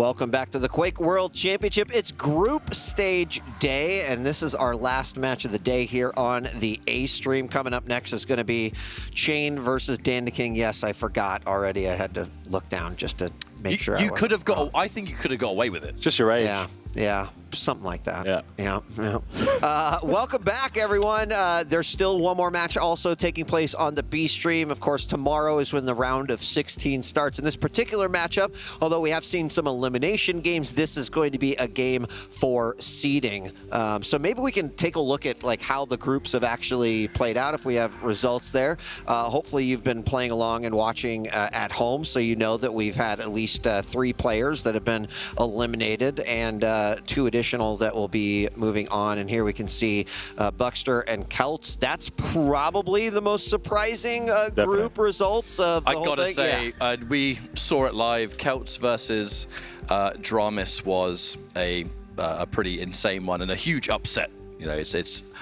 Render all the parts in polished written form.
Welcome back to the Quake World Championship. It's group stage day, and this is our last match of the day here on the A stream. Coming up next is going to be CHA1N versus DANDAKING. Yes, I forgot already. I had to look down just to make sure. You could have got. I think you could have got away with it. Just your age. Yeah, something like that. Yeah. Welcome back, everyone. There's still one more match also taking place on the B stream. Of course, tomorrow is when the round of 16 starts. In this particular matchup, although we have seen some elimination games, this is going to be a game for seeding. So maybe we can take a look at like how the groups have actually played out if we have results there. Hopefully you've been playing along and watching at home, so you know that we've had at least 3 players that have been eliminated and 2 additional that will be moving on. And here we can see Buckster and Celts. That's probably the most surprising group results of the whole thing. I gotta say, we saw it live. Celts versus Dramis was a pretty insane one and a huge upset. You know,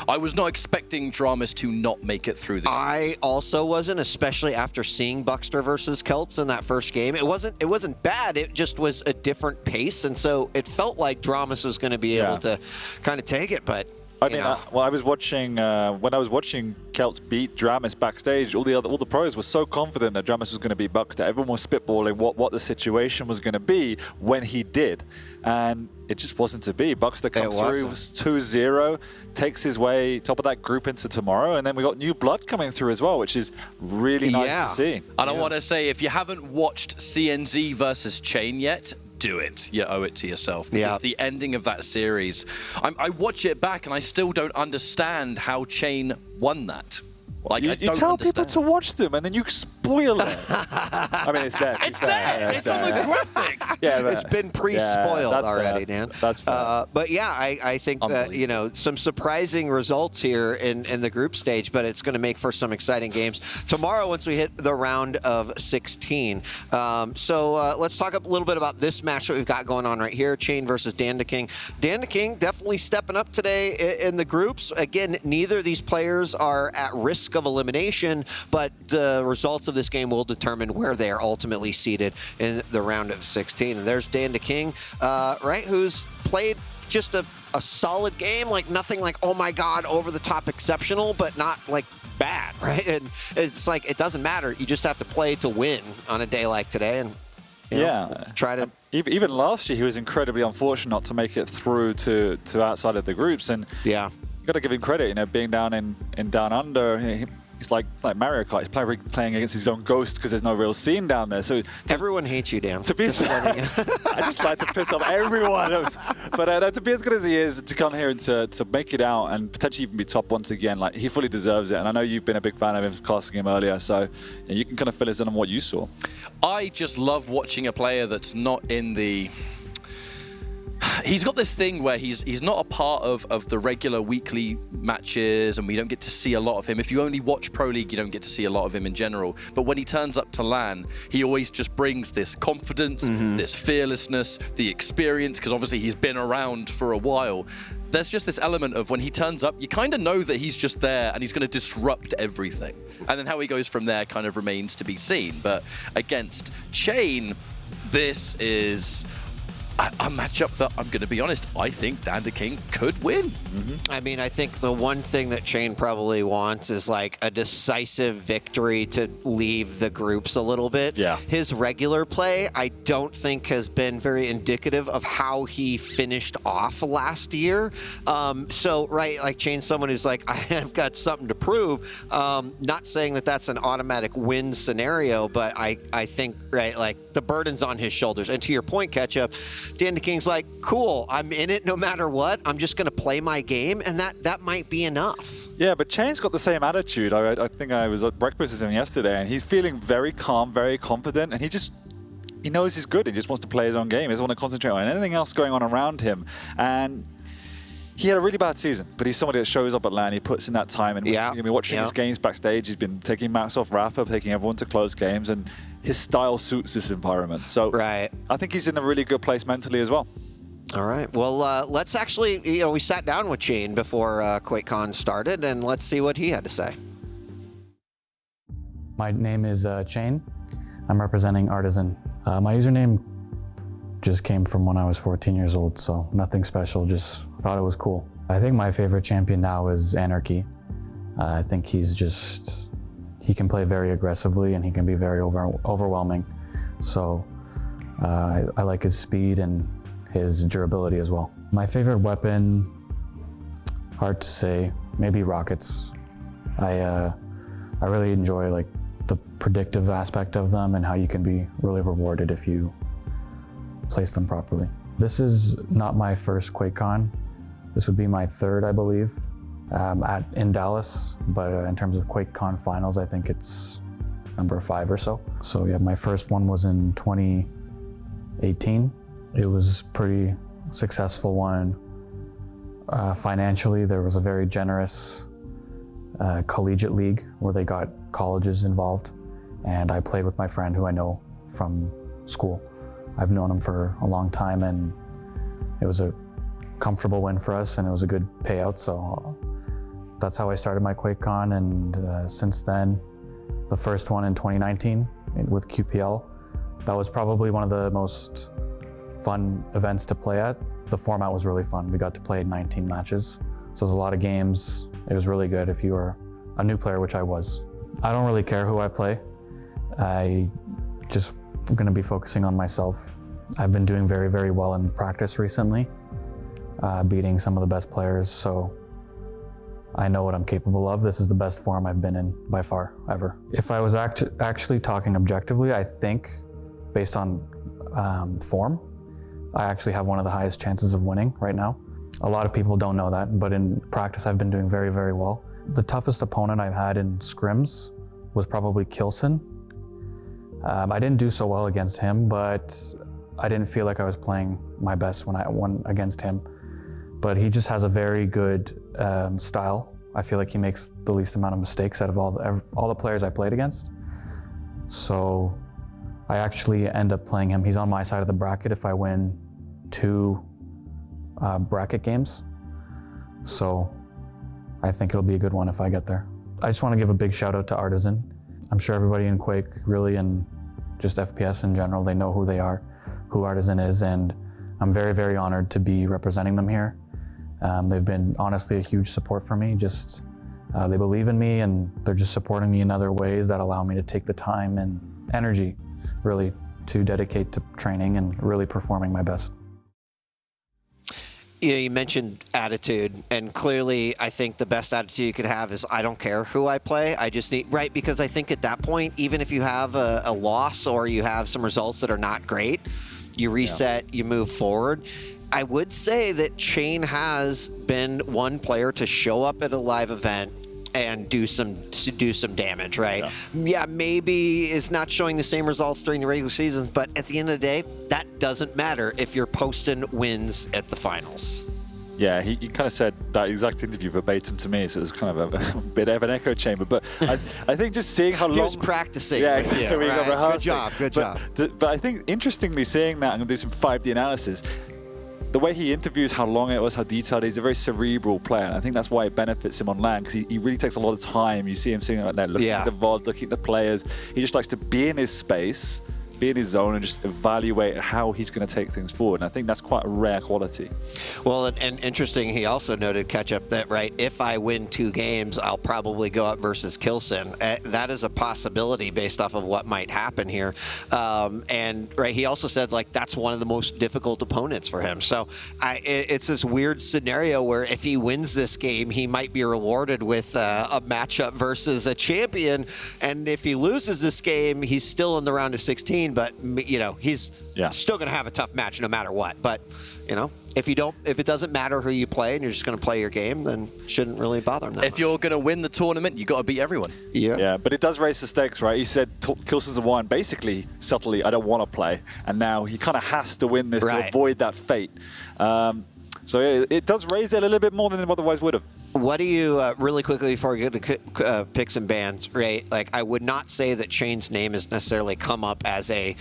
I was not expecting Dramis to not make it through the games. I also wasn't, especially after seeing Buckster versus Celts in that first game. It wasn't bad. It just was a different pace, and so it felt like Dramis was going to be able to kind of take it. But I mean, well, I was watching when I was watching Celts beat Dramis backstage. All the pros were so confident that Dramis was going to beat Buckster. Everyone was spitballing what the situation was going to be when he did, and it just wasn't to be. Buckster comes through, was 2-0, takes his way top of that group into tomorrow, and then we got new blood coming through as well, which is really nice to see. And I want to say, if you haven't watched CNZ versus CHA1N yet, do it. You owe it to yourself. Because the ending of that series, I watch it back and I still don't understand how CHA1N won that. Like, you tell people to watch them and then you spoil it. I mean, it's there. It's there. It's on the graphic. Yeah, it's been pre-spoiled already, Dan. That's fair. But yeah, I think that, you know, some surprising results here in the group stage, but it's going to make for some exciting games tomorrow once we hit the round of 16. So let's talk a little bit about this match that we've got going on right here, CHA1N versus DANDAKING. DANDAKING definitely stepping up today in the groups. Again, neither of these players are at risk of elimination, but the results of this game will determine where they are ultimately seated in the round of 16. And there's DANDAKING, right, who's played just a solid game, like nothing like, oh my god, over the top exceptional, but not like bad, right? And it's like, it doesn't matter. You just have to play to win on a day like today, and you know, try to. Even last year, he was incredibly unfortunate not to make it through to outside of the groups, and you got to give him credit. You know, being down in Down Under, he's like Mario Kart. He's playing against his own ghost because there's no real scene down there. So everyone hates you, Dan. To be, I just like to piss off everyone. But to be as good as he is, to come here and to make it out and potentially even be top once again, like, he fully deserves it. And I know you've been a big fan of him, casting him earlier, so you can kind of fill us in on what you saw. I just love watching a player that's not in the. He's got this thing where he's not a part of the regular weekly matches, and we don't get to see a lot of him. If you only watch Pro League, you don't get to see a lot of him in general. But when he turns up to LAN, he always just brings this confidence, this fearlessness, the experience, because obviously he's been around for a while. There's just this element of when he turns up, you kind of know that he's just there and he's going to disrupt everything. And then how he goes from there kind of remains to be seen. But against CHA1N, this is a matchup that, I'm going to be honest, I think DANDAKING could win. I mean, I think the one thing that CHA1N probably wants is like a decisive victory to leave the groups a little bit. Yeah. His regular play, I don't think has been very indicative of how he finished off last year. So, right, like CHA1N, someone who's like, I have got something to prove. Not saying that that's an automatic win scenario, but I think, right, like the burden's on his shoulders. And to your point, Ketchup, DANDAKING's like, cool, I'm in it no matter what. I'm just going to play my game, and that might be enough. Yeah, but CHA1N's got the same attitude. I think I was at breakfast with him yesterday, and he's feeling very calm, very confident, and he knows he's good. He just wants to play his own game. He doesn't want to concentrate on anything else going on around him. And he had a really bad season, but he's somebody that shows up at LAN. He puts in that time, and you're going to be watching his games backstage. He's been taking max off Rafa, taking everyone to close games, and his style suits this environment. So I think he's in a really good place mentally as well. All right. Well, let's actually, we sat down with CHA1N before QuakeCon started, and let's see what he had to say. My name is CHA1N. I'm representing Artisan. My username just came from when I was 14 years old, so nothing special, just thought it was cool. I think my favorite champion now is Anarchy. I think he can play very aggressively and he can be very overwhelming. So I like his speed and his durability as well. My favorite weapon, hard to say, maybe rockets. I really enjoy like the predictive aspect of them and how you can be really rewarded if you place them properly. This is not my first QuakeCon. This would be my third, I believe, in Dallas. But in terms of QuakeCon finals, I think it's number 5 or so. So yeah, my first one was in 2018. It was a pretty successful one. Financially, there was a very generous collegiate league where they got colleges involved, and I played with my friend who I know from school. I've known him for a long time, and it was a comfortable win for us, and it was a good payout. So that's how I started my QuakeCon, and since then, the first one in 2019 with QPL, that was probably one of the most fun events to play at. The format was really fun. We got to play 19 matches, so it was a lot of games. It was really good if you were a new player, which I was. I don't really care who I play. I just going to be focusing on myself. I've been doing very, very well in practice recently, beating some of the best players, so I know what I'm capable of. This is the best form I've been in by far, ever. If I was actually talking objectively, I think, based on form, I actually have one of the highest chances of winning right now. A lot of people don't know that, but in practice I've been doing very, very well. The toughest opponent I've had in scrims was probably Kilson. I didn't do so well against him, but I didn't feel like I was playing my best when I won against him. But he just has a very good style. I feel like he makes the least amount of mistakes out of all the players I played against. So I actually end up playing him. He's on my side of the bracket if I win 2 bracket games. So I think it'll be a good one if I get there. I just want to give a big shout out to Artisan. I'm sure everybody in Quake, really, and just FPS in general, they know who they are, who Artisan is, and I'm very, very honored to be representing them here. They've been honestly a huge support for me. Just they believe in me, and they're just supporting me in other ways that allow me to take the time and energy, really, to dedicate to training and really performing my best. Yeah, you mentioned attitude, and clearly I think the best attitude you could have is I don't care who I play. I just need, right, because I think at that point, even if you have a loss or you have some results that are not great, you reset, you move forward. I would say that CHA1N has been one player to show up at a live event and do some damage, right? Yeah, maybe is not showing the same results during the regular season, but at the end of the day, that doesn't matter if you're posting wins at the finals. Yeah, he kind of said that exact interview verbatim to me, so it was kind of a bit of an echo chamber. But I think just seeing how long... He was practicing. Yeah, with you, right? Good job, good job. But I think, interestingly, seeing that, I'm going to do some 5D analysis. The way he interviews, how long it was, how detailed, he's a very cerebral player. And I think that's why it benefits him on LAN, because he really takes a lot of time. You see him sitting like that, looking at the VOD, looking at the players. He just likes to be in his space, be in his zone, and just evaluate how he's going to take things forward. And I think that's quite a rare quality. Well, and interesting, he also noted, catch up, that, right, if I win 2 games, I'll probably go up versus Kilson. That is a possibility based off of what might happen here. And, right, he also said, like, that's one of the most difficult opponents for him. So it's this weird scenario where if he wins this game, he might be rewarded with a matchup versus a champion. And if he loses this game, he's still in the round of 16. But, you know, he's still going to have a tough match no matter what. But, you know, if it doesn't matter who you play and you're just going to play your game, then it shouldn't really bother him that much. If you're going to win the tournament, you got to beat everyone. Yeah, but it does raise the stakes, right? He said Kilson's a 1, basically, subtly, I don't want to play. And now he kind of has to win this to avoid that fate. So it does raise it a little bit more than it otherwise would have. What do you, really quickly before we get to picks and bans, right? Like, I would not say that CHA1N's name has necessarily come up as I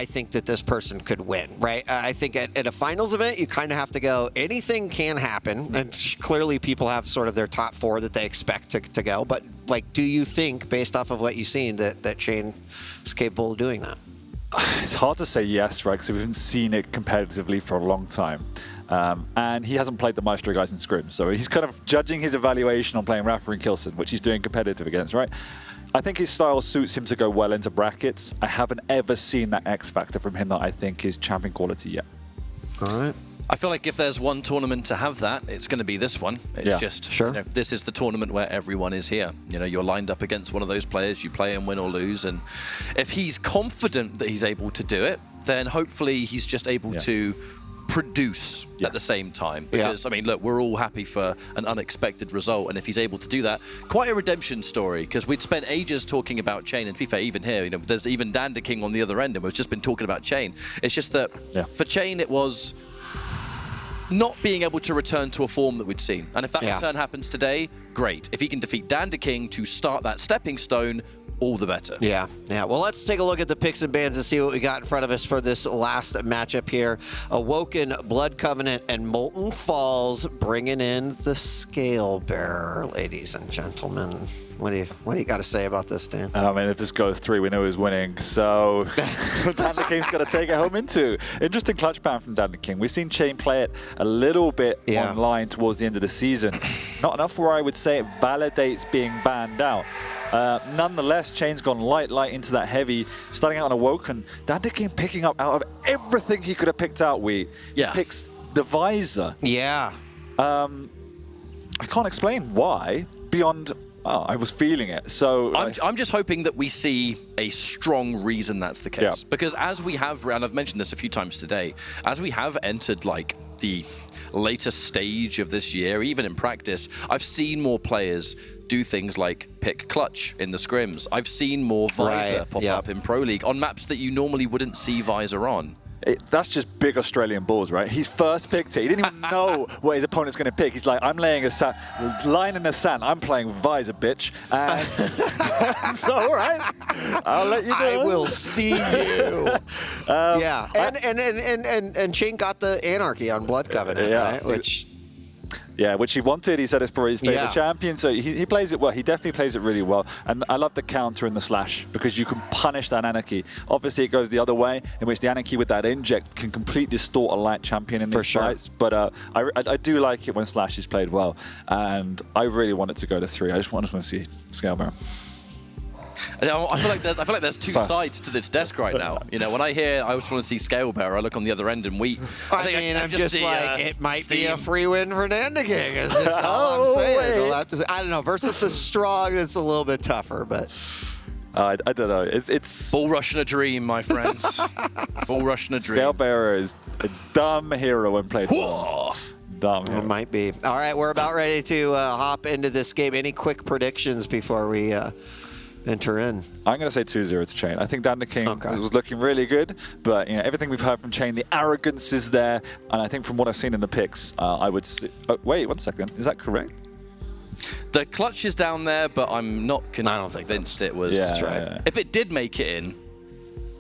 think that this person could win, right? I think at a finals event, you kind of have to go, anything can happen. And clearly people have sort of their top 4 that they expect to go. But, like, do you think, based off of what you've seen, that CHA1N is capable of doing that? It's hard to say yes, right? Because we haven't seen it competitively for a long time. And he hasn't played the Maestro guys in Scrim. So he's kind of judging his evaluation on playing Rafa and Kilson, which he's doing competitive against, right? I think his style suits him to go well into brackets. I haven't ever seen that X factor from him that I think is champion quality yet. All right. I feel like if there's one tournament to have that, it's going to be this one. It's just, sure. You know, this is the tournament where everyone is here. You know, you're lined up against one of those players, you play him, win or lose. And if he's confident that he's able to do it, then hopefully he's just able to produce at the same time. Because, I mean, look, we're all happy for an unexpected result. And if he's able to do that, quite a redemption story. Because we'd spent ages talking about CHA1N. And to be fair, even here, you know, there's even DANDAKING on the other end. And we've just been talking about CHA1N. It's just that for CHA1N, it was not being able to return to a form that we'd seen. And if that return happens today, great. If he can defeat DANDAKING to start that stepping stone, all the better. Yeah. Well, let's take a look at the picks and bans and see what we got in front of us for this last matchup here. Awoken, Blood Covenant, and Molten Falls bringing in the Scale Bearer, ladies and gentlemen. What do you got to say about this, Dan? I mean, if this goes 3, we know who's winning. So DANDAKING's got to take it home in 2. Interesting clutch ban from DANDAKING. We've seen CHA1N play it a little bit online towards the end of the season. Not enough where I would say it validates being banned out. Nonetheless, CHA1N's gone light into that heavy, starting out on Awoken. DANDAKING picking up out of everything he could have picked out, he picks the visor. Yeah. I can't explain why, beyond... Oh, I was feeling it. So I'm just hoping that we see a strong reason that's the case. Yeah. Because as we have, and I've mentioned this a few times today, as we have entered like the later stage of this year, even in practice, I've seen more players do things like pick clutch in the scrims. I've seen more visor pop up in Pro League on maps that you normally wouldn't see visor on. That's just big Australian balls, right? He's first picked it. He didn't even know what his opponent's going to pick. He's like, I'm laying a line in the sand. I'm playing visor, bitch. And so, all right, I'll let you go. I will see you. And CHA1N got the Anarchy on Blood Covenant, right? Which he wanted. He said it's probably his favorite champion. So he plays it well. He definitely plays it really well. And I love the counter in the slash because you can punish that Anarchy. Obviously, it goes the other way, in which the Anarchy with that inject can completely distort a light champion in these fights. But I do like it when slash is played well. And I really want it to go to 3. I just want to see Scale Bearer. I feel like there's two sides to this desk right now. You know, when I hear I just want to see Scale Bearer, I look on the other end and weep. I'm just like, it might be a free win for DANDAKING. Is this all I'm saying? I don't know. Versus the Strong, it's a little bit tougher, but. I don't know. It's Bull Rush in a dream, my friends. Bull Rush in a dream. Scale Bearer is a dumb hero when played well. Dumb hero. It might be. All right, we're about ready to hop into this game. Any quick predictions before we enter in? I'm going to say 2-0 to CHA1N. I think DANDAKING was looking really good, but you know, everything we've heard from CHA1N, the arrogance is there, and I think from what I've seen in the picks, I would say... wait, 1 second. Is that correct? The clutch is down there, but I'm not convinced it was. If it did make it in,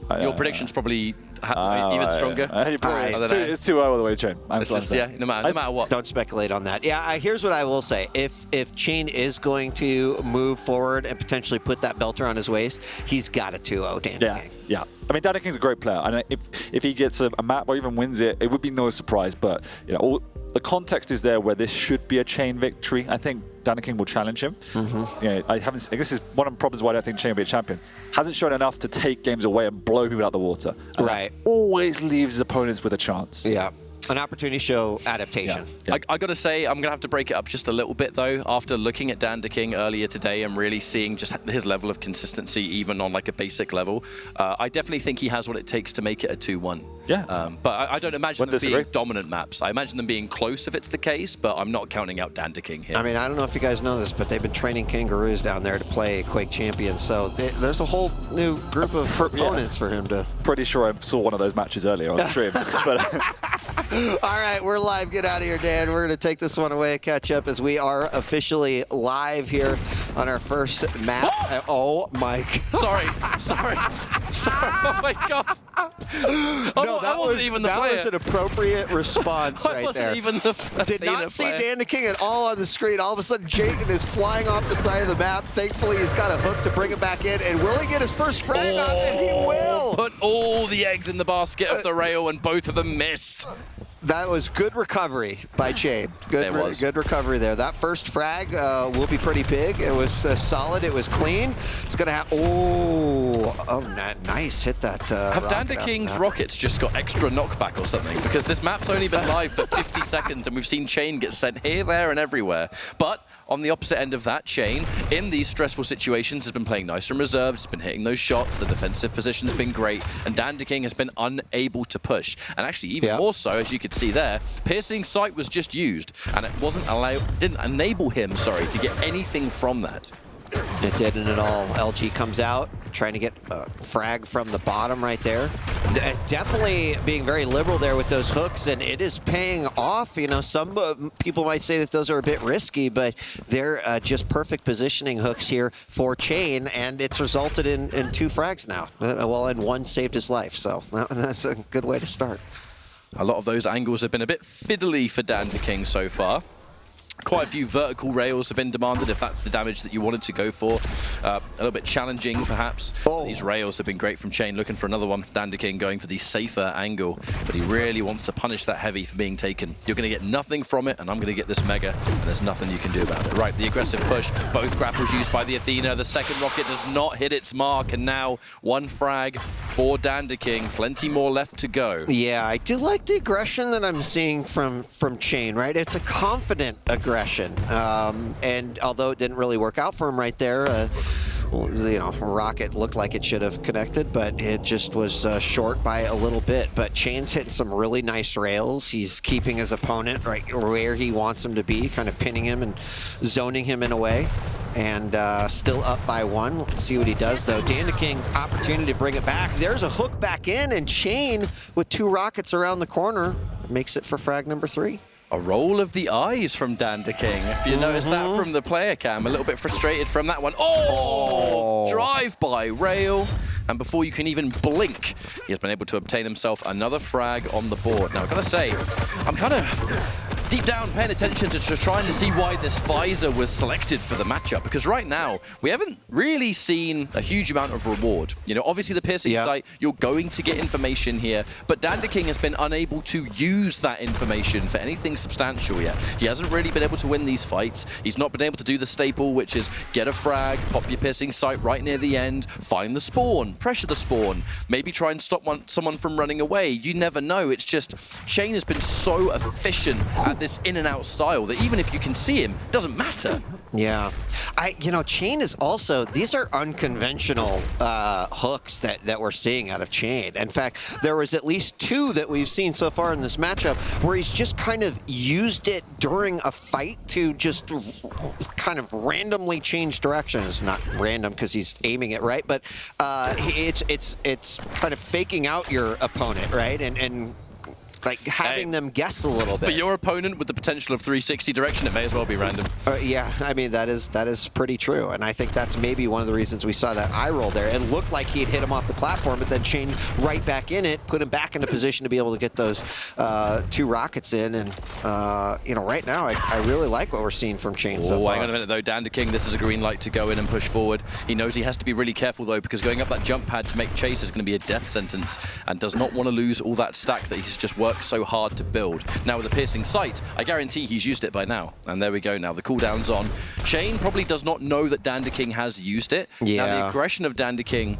your prediction's probably even stronger. It's too all the way to CHA1N. No matter what. Don't speculate on that. Yeah, here's what I will say. If CHA1N is going to move forward and potentially put that belt around his waist, he's got a 2-0 DANDAKING. Yeah. I mean, DANDAKING's a great player. And if he gets a map or even wins it, it would be no surprise. But you know, the context is there where this should be a CHA1N victory. I think DANDAKING will challenge him. You know, this is one of the problems why I don't think CHA1N will be a champion. Hasn't shown enough to take games away and blow people out the water. And that always leaves his opponents with a chance. Yeah. An opportunity show adaptation. I got to say, I'm going to have to break it up just a little bit, though, after looking at DANDAKING earlier today and really seeing just his level of consistency, even on like a basic level. I definitely think he has what it takes to make it a 2-1. But I don't imagine them being dominant maps. I imagine them being close if it's the case, but I'm not counting out DANDAKING here. I mean, I don't know if you guys know this, but they've been training kangaroos down there to play Quake champions, so there's a whole new group of opponents for him to... Pretty sure I saw one of those matches earlier on stream. All right, we're live. Get out of here, Dan. We're going to take this one away, catch up as we are officially live here on our first map. Oh, my God. Sorry. Oh my god. No, that wasn't even the that player. was an appropriate response I right wasn't there. even the Did Athena not see player. DANDAKING at all on the screen. All of a sudden, Jayden is flying off the side of the map. Thankfully, he's got a hook to bring it back in. And will he get his first frag on? And he will. Put all the eggs in the basket of the rail, and both of them missed. That was good recovery by CHA1N. It was. Good recovery there. That first frag will be pretty big. It was solid. It was clean. It's going to have... nice. Hit that Have rocket DANDAKING's after that. rockets just got extra knockback or something? Because this map's only been live for 50 seconds, and we've seen CHA1N get sent here, there, and everywhere. But on the opposite end of that, CHA1N, in these stressful situations, has been playing nice and reserved. Has been hitting those shots. The defensive position's been great. And DANDAKING has been unable to push. And actually, even more so, as you could see there, Piercing Sight was just used, and it didn't enable him, to get anything from that. It didn't at all. LG comes out, trying to get a frag from the bottom right there. Definitely being very liberal there with those hooks, and it is paying off. You know, some people might say that those are a bit risky, but they're just perfect positioning hooks here for CHA1N, and it's resulted in 2 frags now. Well, and 1 saved his life, so that's a good way to start. A lot of those angles have been a bit fiddly for DANDAKING so far. Quite a few vertical rails have been demanded if that's the damage that you wanted to go for. A little bit challenging, perhaps. These rails have been great from CHA1N, looking for another one. DANDAKING going for the safer angle, but he really wants to punish that heavy for being taken. You're going to get nothing from it, and I'm going to get this mega, and there's nothing you can do about it. Right, the aggressive push. Both grapples used by the Athena. The second rocket does not hit its mark, and now 1 frag for DANDAKING. Plenty more left to go. Yeah, I do like the aggression that I'm seeing from CHA1N, right? It's a confident aggression. And although it didn't really work out for him right there, you know, rocket looked like it should have connected, but it just was short by a little bit. But CHA1N's hitting some really nice rails. He's keeping his opponent right where he wants him to be, kind of pinning him and zoning him in a way. And still up by 1. Let's see what he does, though. DANDAKING's opportunity to bring it back. There's a hook back in, and CHA1N, with 2 rockets around the corner, makes it for frag number 3. A roll of the eyes from DANDAKING. If you notice that from the player cam, a little bit frustrated from that one. Drive-by rail. And before you can even blink, he has been able to obtain himself another frag on the board. Now, I've got to say, I'm kind of deep down paying attention to trying to see why this visor was selected for the matchup, because right now we haven't really seen a huge amount of reward. You know, obviously the piercing sight, you're going to get information here, but DANDAKING has been unable to use that information for anything substantial yet. He hasn't really been able to win these fights. He's not been able to do the staple, which is get a frag, pop your piercing sight right near the end, find the spawn, pressure the spawn, maybe try and stop someone from running away. You never know. It's just CHA1N has been so efficient at this in and out style that even if you can see him, it doesn't matter. Yeah. You know, CHA1N is also, these are unconventional hooks that we're seeing out of CHA1N. In fact, there was at least 2 that we've seen so far in this matchup where he's just kind of used it during a fight to just kind of randomly change direction. It's not random because he's aiming it right, but it's kind of faking out your opponent, right? And like having them guess a little bit. For your opponent with the potential of 360 direction, it may as well be random. Yeah, I mean, that is pretty true. And I think that's maybe one of the reasons we saw that eye roll there. It looked like he'd hit him off the platform, but then CHA1N right back in it, put him back in a position to be able to get those 2 rockets in. And, you know, right now, I really like what we're seeing from CHA1N so far. Hang on a minute, though. DANDAKING, this is a green light to go in and push forward. He knows he has to be really careful, though, because going up that jump pad to make chase is going to be a death sentence, and does not want to lose all that stack that he's just worked so hard to build. Now with the piercing sight, I guarantee he's used it by now. And there we go now. The cooldown's on. CHA1N probably does not know that DANDAKING has used it. Yeah. Now the aggression of DANDAKING,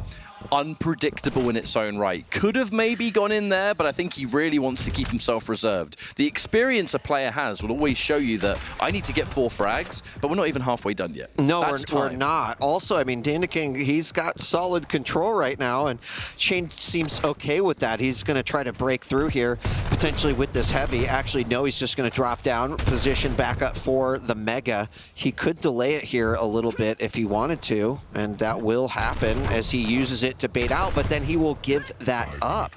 unpredictable in its own right. Could have maybe gone in there, but I think he really wants to keep himself reserved. The experience a player has will always show you that I need to get 4 frags, but we're not even halfway done yet. No, we're not. Also, I mean, DANDAKING, he's got solid control right now, and CHA1N seems okay with that. He's going to try to break through here, potentially with this heavy. Actually, no, he's just going to drop down, position back up for the Mega. He could delay it here a little bit if he wanted to, and that will happen as he uses it to bait out, but then he will give that up.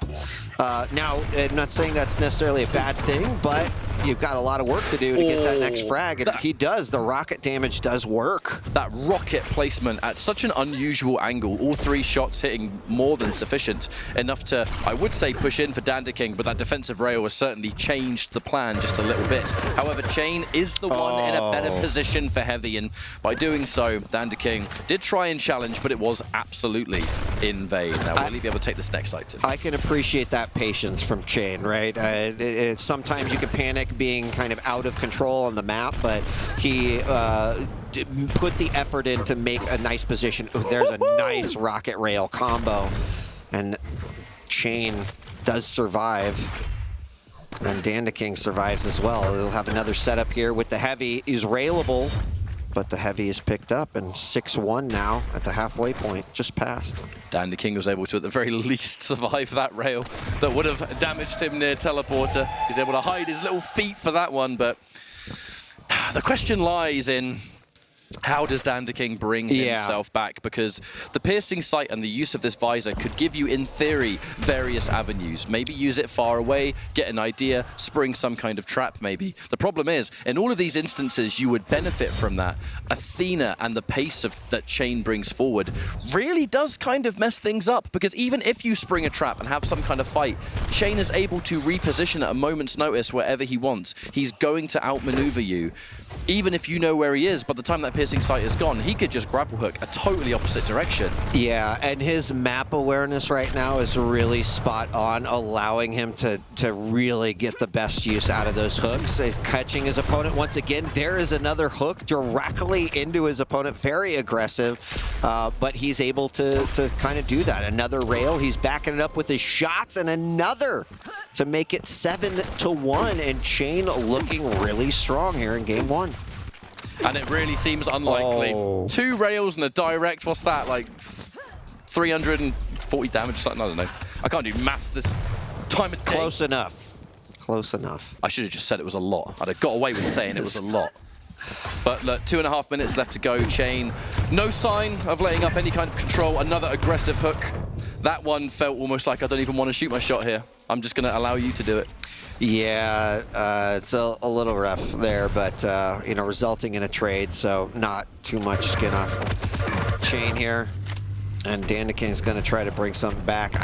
Now, I'm not saying that's necessarily a bad thing, but you've got a lot of work to do to get that next frag, and he does. The rocket damage does work. That rocket placement at such an unusual angle, all 3 shots hitting more than sufficient, enough to, I would say, push in for DANDAKING, but that defensive rail has certainly changed the plan just a little bit. However, CHA1N is the one in a better position for Heavy, and by doing so, DANDAKING did try and challenge, but it was absolutely in vain. Now, will he be able to take this next item? I can appreciate that patience from CHA1N, right? Sometimes you can panic being kind of out of control on the map, but he put the effort in to make a nice position. Ooh, there's a nice rocket rail combo, and CHA1N does survive, and DANDAKING survives as well. He'll have another setup here with the Heavy. Is railable, but the Heavy is picked up, and 6-1 now at the halfway point, just passed. DANDAKING was able to, at the very least, survive that rail that would have damaged him near teleporter. He's able to hide his little feet for that one, but the question lies in, how does DANDAKING bring himself back? Because the piercing sight and the use of this visor could give you, in theory, various avenues. Maybe use it far away, get an idea, spring some kind of trap maybe. The problem is, in all of these instances, you would benefit from that. Athena and the pace that CHA1N brings forward really does kind of mess things up, because even if you spring a trap and have some kind of fight, CHA1N is able to reposition at a moment's notice wherever he wants. He's going to outmaneuver you. Even if you know where he is, by the time that piercing sight is gone, he could just grapple hook a totally opposite direction. Yeah, and his map awareness right now is really spot on, allowing him to really get the best use out of those hooks. Catching his opponent once again. There is another hook directly into his opponent, very aggressive, but he's able to kind of do that. Another rail, he's backing it up with his shots, and another to make it 7-1, and CHA1N looking really strong here in game 1. And it really seems unlikely. 2 rails and a direct, what's that, like 340 damage or something? I don't know. I can't do maths this time of day. Close enough. Close enough. I should have just said it was a lot. I'd have got away with saying it was a lot. But look, 2.5 minutes left to go. CHA1N, no sign of letting up any kind of control. Another aggressive hook. That one felt almost like I don't even want to shoot my shot here. I'm just going to allow you to do it. Yeah, it's a little rough there, but you know, resulting in a trade, so not too much skin off CHA1N here. And DANDAKING is going to try to bring something back.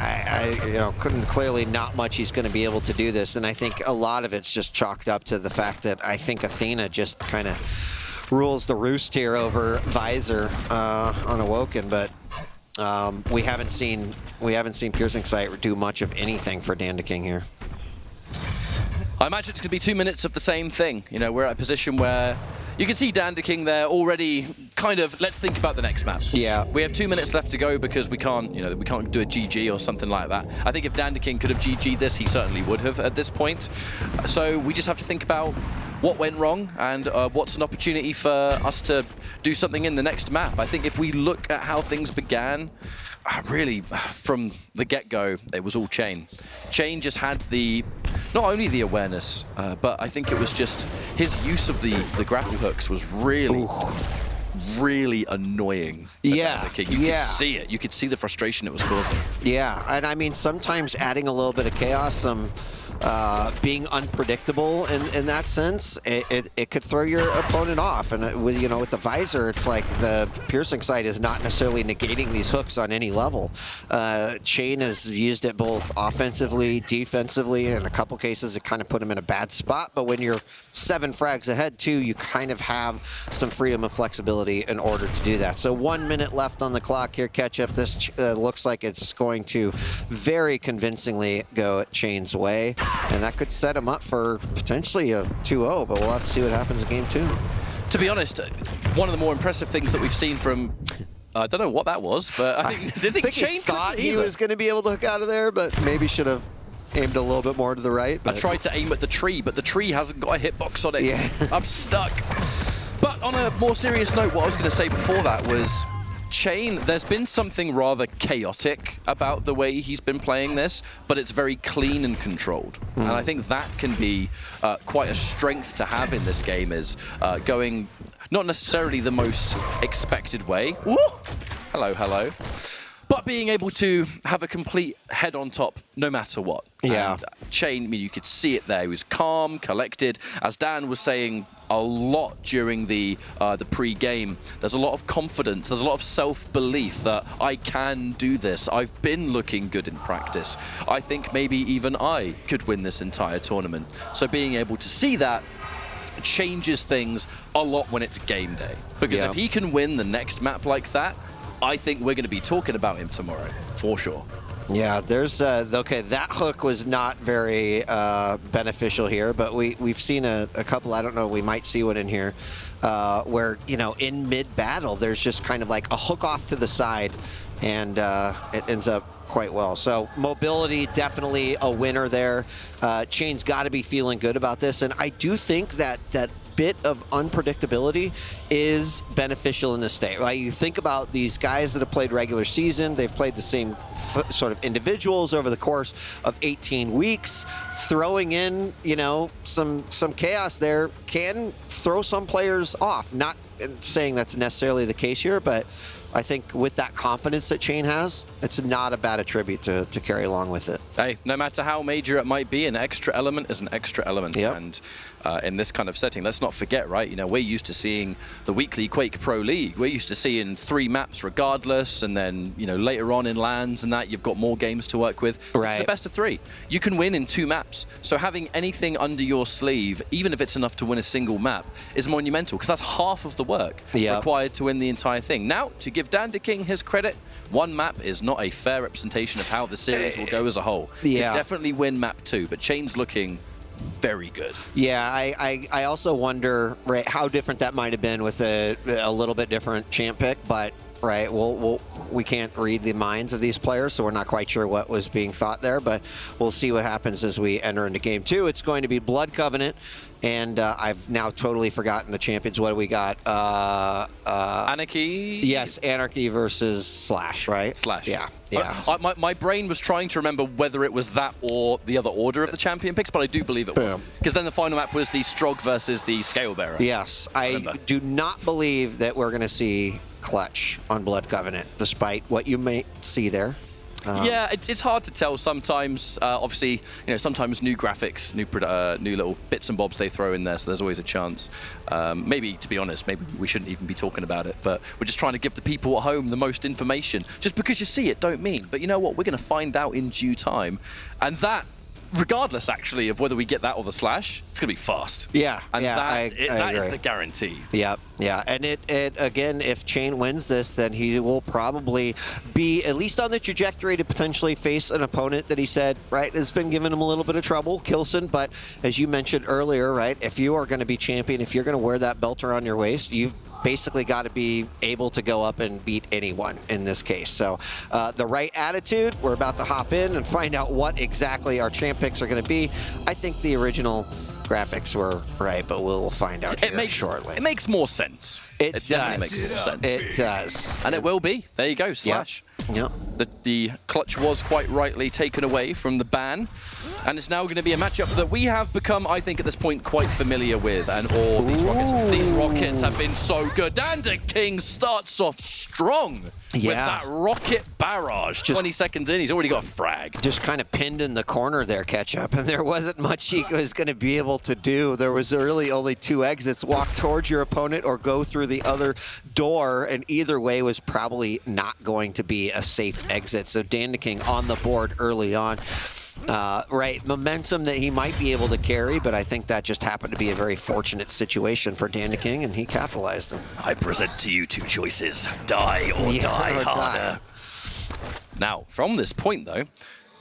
You know, clearly not much he's going to be able to do this, and I think a lot of it's just chalked up to the fact that I think Athena just kind of rules the roost here over Visor on Awoken, but we haven't seen piercing sight do much of anything for DANDAKING here. I imagine it's going to be 2 minutes of the same thing. You know, we're at a position where you can see DANDAKING there already kind of, let's think about the next map. Yeah. We have 2 minutes left to go because we can't, you know, we can't do a GG or something like that. I think if DANDAKING could have GG'd this, he certainly would have at this point. So we just have to think about what went wrong and what's an opportunity for us to do something in the next map. I think if we look at how things began, really, from the get-go, it was all CHA1N. CHA1N just had not only the awareness, but I think it was just his use of the grapple hooks was really, really annoying. Yeah, you could see it. You could see the frustration it was causing. Yeah, and I mean, sometimes adding a little bit of chaos, being unpredictable in that sense, it could throw your opponent off. And with with the visor, it's like the piercing sight is not necessarily negating these hooks on any level. CHA1N has used it both offensively, defensively. In a couple cases, it kind of put him in a bad spot. But when you're 7 frags ahead too, you kind of have some freedom and flexibility in order to do that. So 1 minute left on the clock here. Catch up. This looks like it's going to very convincingly go CHA1N's way. And that could set him up for potentially a 2-0, but we'll have to see what happens in game 2. To be honest, one of the more impressive things that we've seen from, I don't know what that was, but I think CHA1N he thought he was going to be able to hook out of there, but maybe should have aimed a little bit more to the right. I tried to aim at the tree, but the tree hasn't got a hitbox on it. Yeah. I'm stuck. But on a more serious note, what I was going to say before that was, CHA1N, there's been something rather chaotic about the way he's been playing this, but it's very clean and controlled. And I think that can be quite a strength to have in this game, is going not necessarily the most expected way. Ooh! Hello, hello. but being able to have a complete head on top no matter what. Yeah. And CHA1N, I mean, you could see it there. He was calm, collected. As Dan was saying a lot during the pre-game, there's a lot of confidence, there's a lot of self-belief that I can do this. I've been looking good in practice. I think maybe even I could win this entire tournament. So being able to see that changes things a lot when it's game day. Because if he can win the next map like that, I think we're going to be talking about him tomorrow, for sure. Yeah, there's okay. That hook was not very beneficial here, but we've seen a couple. I don't know. We might see one in here where in mid battle, there's just kind of like a hook off to the side, and it ends up quite well. So mobility, definitely a winner there. CHA1N's got to be feeling good about this, and I do think that bit of unpredictability is beneficial in this state. Right? You think about these guys that have played regular season, they've played the same sort of individuals over the course of 18 weeks. Throwing in, some chaos there can throw some players off. Not saying that's necessarily the case here, but I think with that confidence that CHA1N has, it's not a bad attribute to carry along with it. Hey, no matter how major it might be, an extra element is an extra element. Yep. And in this kind of setting, let's not forget, right? We're used to seeing the weekly Quake Pro League. We're used to seeing 3 maps regardless, and then, later on in LANs and that, you've got more games to work with. Right. It's the best of 3. You can win in 2 maps. So having anything under your sleeve, even if it's enough to win a single map, is monumental, because that's half of the work required to win the entire thing. Now, to give DANDAKING his credit, 1 map is not a fair representation of how the series will go as a whole. Yeah. Could definitely win map 2, but CHA1N's looking very good. Yeah, I also wonder, right, how different that might have been with a little bit different champ pick, but right, we can't read the minds of these players, so we're not quite sure what was being thought there, but we'll see what happens as we enter into game 2. It's going to be Blood Covenant, and I've now totally forgotten the champions. What do we got? Anarchy? Yes, Anarchy versus Slash, right? Slash. Yeah. My brain was trying to remember whether it was that or the other order of the champion picks, but I do believe it was. Because then the final map was the Strog versus the Scalebearer. Yes, I do not believe that we're going to see Clutch on Blood Covenant, despite what you may see there. Yeah, it's hard to tell sometimes. Obviously, sometimes new graphics, new little bits and bobs they throw in there, so there's always a chance. Maybe, to be honest, maybe we shouldn't even be talking about it, but we're just trying to give the people at home the most information. Just because you see it, don't mean. But you know what? We're going to find out in due time. And that, regardless, actually, of whether we get that or the Slash, it's going to be fast. Yeah, and that agree. is the guarantee. Yeah. And it again, if CHA1N wins this, then he will probably be at least on the trajectory to potentially face an opponent that he said, right, has been giving him a little bit of trouble, Kilson. But as you mentioned earlier, right, if you are going to be champion, if you're going to wear that belt around your waist, you've basically got to be able to go up and beat anyone in this case. So the right attitude, we're about to hop in and find out what exactly our champ picks are going to be. I think the original graphics were right, but we'll find out shortly. It makes more sense. It definitely makes more sense. It does. And it will be. There you go, Slash. Yep. The clutch was quite rightly taken away from the ban, and it's now going to be a matchup that we have become, I think, at this point, quite familiar with. And all these rockets have been so good. DANDAKING starts off strong with that rocket barrage. 20 seconds in, he's already got a frag. Just kind of pinned in the corner there, Ketchup, and there wasn't much he was going to be able to do. There was really only 2 exits: walk towards your opponent or go through the other door, and either way was probably not going to be a safe exit. So DANDAKING on the board early on. Right, momentum that he might be able to carry, but I think that just happened to be a very fortunate situation for DANDAKING, and he capitalized on. I present to you 2 choices: die or die harder. Now, from this point, though,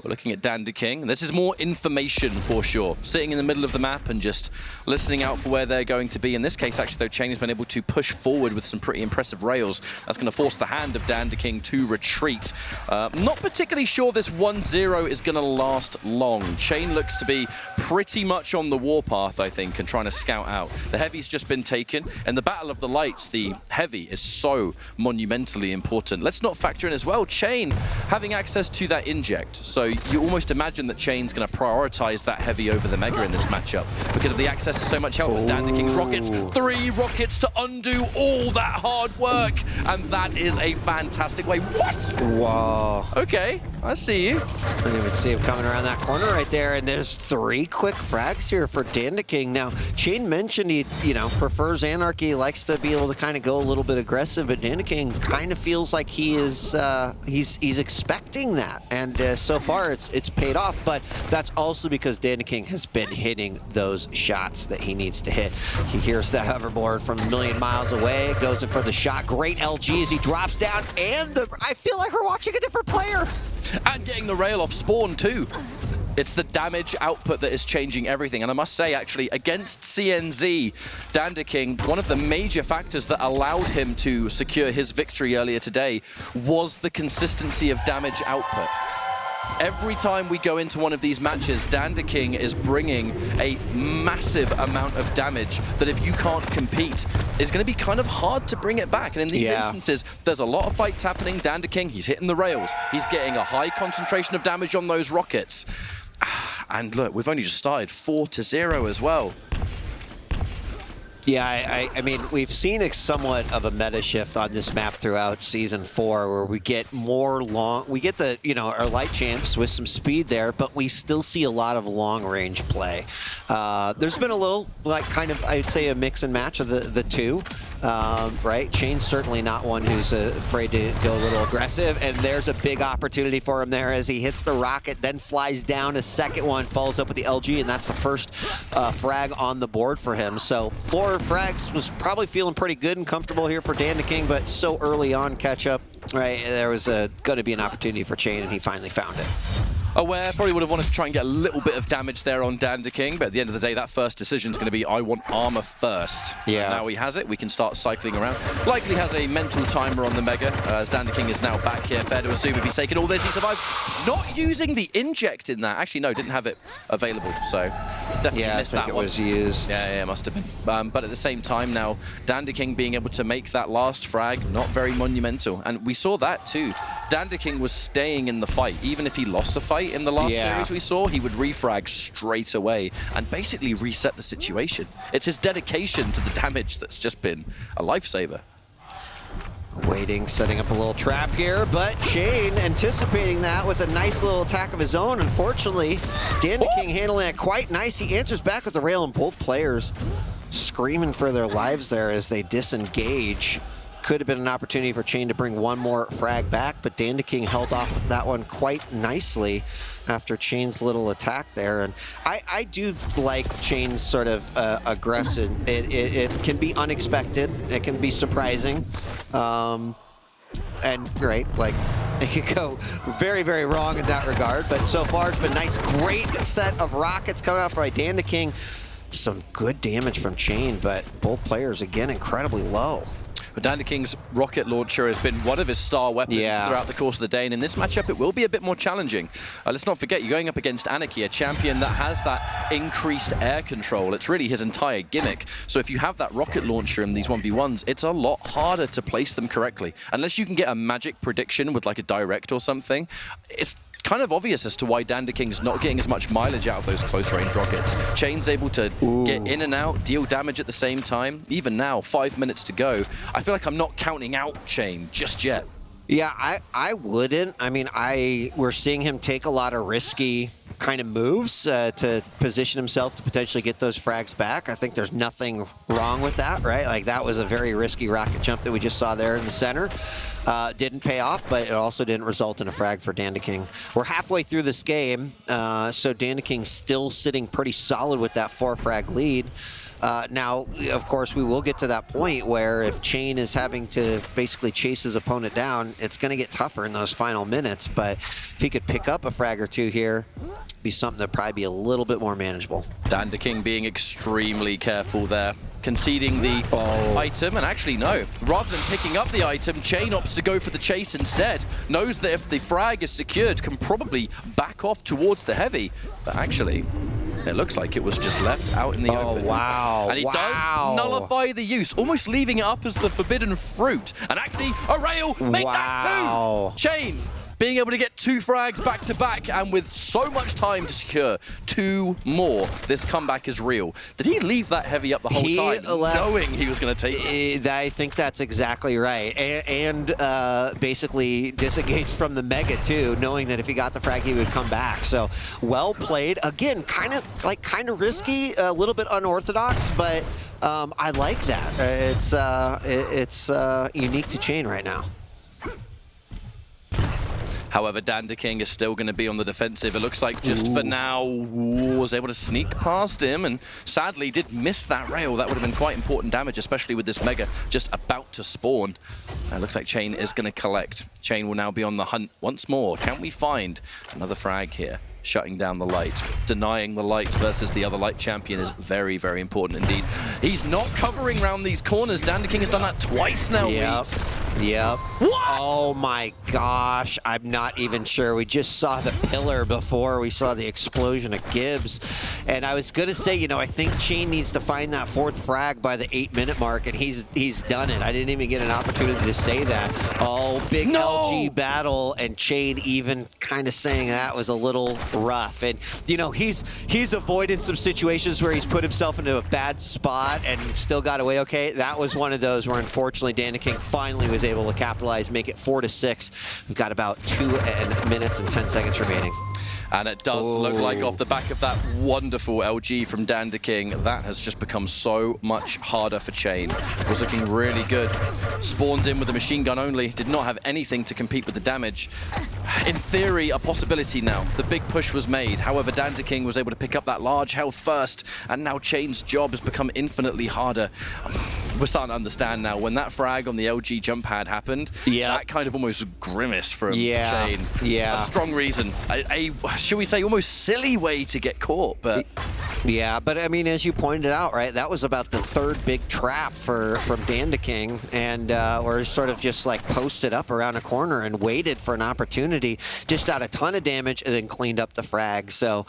we're looking at DANDAKING. This is more information for sure. Sitting in the middle of the map and just listening out for where they're going to be. In this case, actually, though, CHA1N has been able to push forward with some pretty impressive rails. That's going to force the hand of DANDAKING to retreat. Not particularly sure this 1-0 is going to last long. CHA1N looks to be pretty much on the warpath, I think, and trying to scout out. The Heavy's just been taken. And the Battle of the Lights, the Heavy, is so monumentally important. Let's not factor in as well CHA1N having access to that inject. So you almost imagine that CHA1N's going to prioritize that Heavy over the Mega in this matchup because of the access to so much help with DANDAKING's rockets. 3 rockets to undo all that hard work. and that is a fantastic way. What? Whoa. Okay, I see you. I didn't even see him coming around that corner right there, and there's 3 quick frags here for DANDAKING. Now, CHA1N mentioned he, prefers Anarchy, likes to be able to kind of go a little bit aggressive, but DANDAKING kind of feels like he is, he's expecting that, and so far it's paid off, but that's also because DANDAKING has been hitting those shots that he needs to hit. He hears that hoverboard from a million miles away, goes in for the shot. Great LG as he drops down, and I feel like we're watching a different player. And getting the rail off spawn too. It's the damage output that is changing everything. And I must say, actually, against CNZ, DANDAKING, one of the major factors that allowed him to secure his victory earlier today was the consistency of damage output. Every time we go into one of these matches, DANDAKING is bringing a massive amount of damage that if you can't compete, is going to be kind of hard to bring it back. And in these instances, there's a lot of fights happening. DANDAKING, he's hitting the rails. He's getting a high concentration of damage on those rockets. And look, we've only just started 4-0 as well. Yeah, I mean, we've seen somewhat of a meta shift on this map throughout Season 4, where we get more we get the, our light champs with some speed there, but we still see a lot of long-range play. There's been a little, I'd say a mix and match of the two, right? CHA1N's certainly not one who's afraid to go a little aggressive, and there's a big opportunity for him there as he hits the rocket, then flies down a second one, follows up with the LG, and that's the first frag on the board for him. So 4 frags was probably feeling pretty good and comfortable here for DANDAKING, but so early on catch up, right? There was going to be an opportunity for CHA1N, and he finally found it. Aware probably would have wanted to try and get a little bit of damage there on DANDAKING, but at the end of the day, that first decision is going to be, I want armor first. Yeah. And now he has it. We can start cycling around. Likely has a mental timer on the Mega, as DANDAKING is now back here. Fair to assume if he's taken all this, he survives. Not using the inject in that. Actually, no, didn't have it available, so definitely missed that one. Yeah, I think it was used. Yeah, must have been. But at the same time now, DANDAKING being able to make that last frag, not very monumental. And we saw that too. DANDAKING was staying in the fight. Even if he lost a fight in the last series we saw, he would refrag straight away and basically reset the situation. It's his dedication to the damage that's just been a lifesaver. Waiting, setting up a little trap here, but CHA1N anticipating that with a nice little attack of his own. Unfortunately, DANDAKING handling it quite nice. He answers back with the rail, and both players screaming for their lives there as they disengage. Could have been an opportunity for CHA1N to bring one more frag back, but DANDAKING held off that one quite nicely after CHA1N's little attack there. And I do like CHA1N's sort of aggressive. It can be unexpected. It can be surprising. And great, it could go very, very wrong in that regard. But so far, it's been nice, great set of rockets coming out from DANDAKING. Some good damage from CHA1N, but both players, again, incredibly low. But DANDAKING's rocket launcher has been one of his star weapons throughout the course of the day, and in this matchup it will be a bit more challenging. Let's not forget, you're going up against Anarchy, a champion that has that increased air control. It's really his entire gimmick. So if you have that rocket launcher in these 1v1s, it's a lot harder to place them correctly. Unless you can get a magic prediction with like a direct or something, it's kind of obvious as to why DANDAKING's not getting as much mileage out of those close-range rockets. CHA1N's able to get in and out, deal damage at the same time. Even now, 5 minutes to go, I feel like I'm not counting out CHA1N just yet. Yeah, I wouldn't. I mean, we're seeing him take a lot of risky kind of moves to position himself to potentially get those frags back. I think there's nothing wrong with that, right? Like, that was a very risky rocket jump that we just saw there in the center. Didn't pay off, but it also didn't result in a frag for DANDAKING. We're halfway through this game, so DANDAKING still sitting pretty solid with that 4-frag lead. Now, of course, we will get to that point where if CHA1N is having to basically chase his opponent down, it's going to get tougher in those final minutes. But if he could pick up a frag or two here, be something that'd probably be a little bit more manageable. DANDAKING being extremely careful there, conceding the item, and actually no, rather than picking up the item, CHA1N opts to go for the chase instead. Knows that if the frag is secured, can probably back off towards the heavy, but actually, it looks like it was just left out in the open. Wow. And he does nullify the use, almost leaving it up as the forbidden fruit. And actually, a rail, make that two! CHA1N being able to get 2 frags back to back, and with so much time to secure 2 more, this comeback is real. Did he leave that heavy up the whole time, knowing he was going to take it? I think that's exactly right. And basically disengaged from the Mega too, knowing that if he got the frag, he would come back. So well played. Again, kind of risky, a little bit unorthodox, but I like that. It's unique to CHA1N right now. However, DANDAKING is still going to be on the defensive. It looks like just for now was able to sneak past him, and sadly did miss that rail. That would have been quite important damage, especially with this Mega just about to spawn. It looks like CHA1N is going to collect. CHA1N will now be on the hunt once more. Can we find another frag here? Shutting down the light. Denying the light versus the other light champion is very, very important indeed. He's not covering around these corners. DANDAKING has done that twice now. Yep. What? Oh my gosh, I'm not even sure. We just saw the pillar before we saw the explosion of Gibbs. And I was gonna say, you know, I think CHA1N needs to find that 4th frag by the 8-minute mark, and he's done it. I didn't even get an opportunity to say that. Oh, big LG battle, and CHA1N even kind of saying that was a little rough. And you know, he's avoided some situations where he's put himself into a bad spot and still got away okay. That was one of those where unfortunately DANDAKING finally was able to capitalize, make it 4-6. We've got about 2 minutes and 10 seconds remaining. And it does look like off the back of that wonderful LG from DANDAKING, that has just become so much harder for CHA1N. Was looking really good. Spawns in with a machine gun only, did not have anything to compete with the damage. In theory, a possibility now. The big push was made. However, DANDAKING was able to pick up that large health first, and now CHA1N's job has become infinitely harder. We're starting to understand now, when that frag on the LG jump pad happened, that kind of almost grimace from CHA1N. Yeah. A strong reason. Should we say, almost silly way to get caught, but... Yeah, but I mean, as you pointed out, right, that was about the 3rd big trap from DANDAKING, and or sort of just like posted up around a corner and waited for an opportunity, dished out a ton of damage, and then cleaned up the frag. So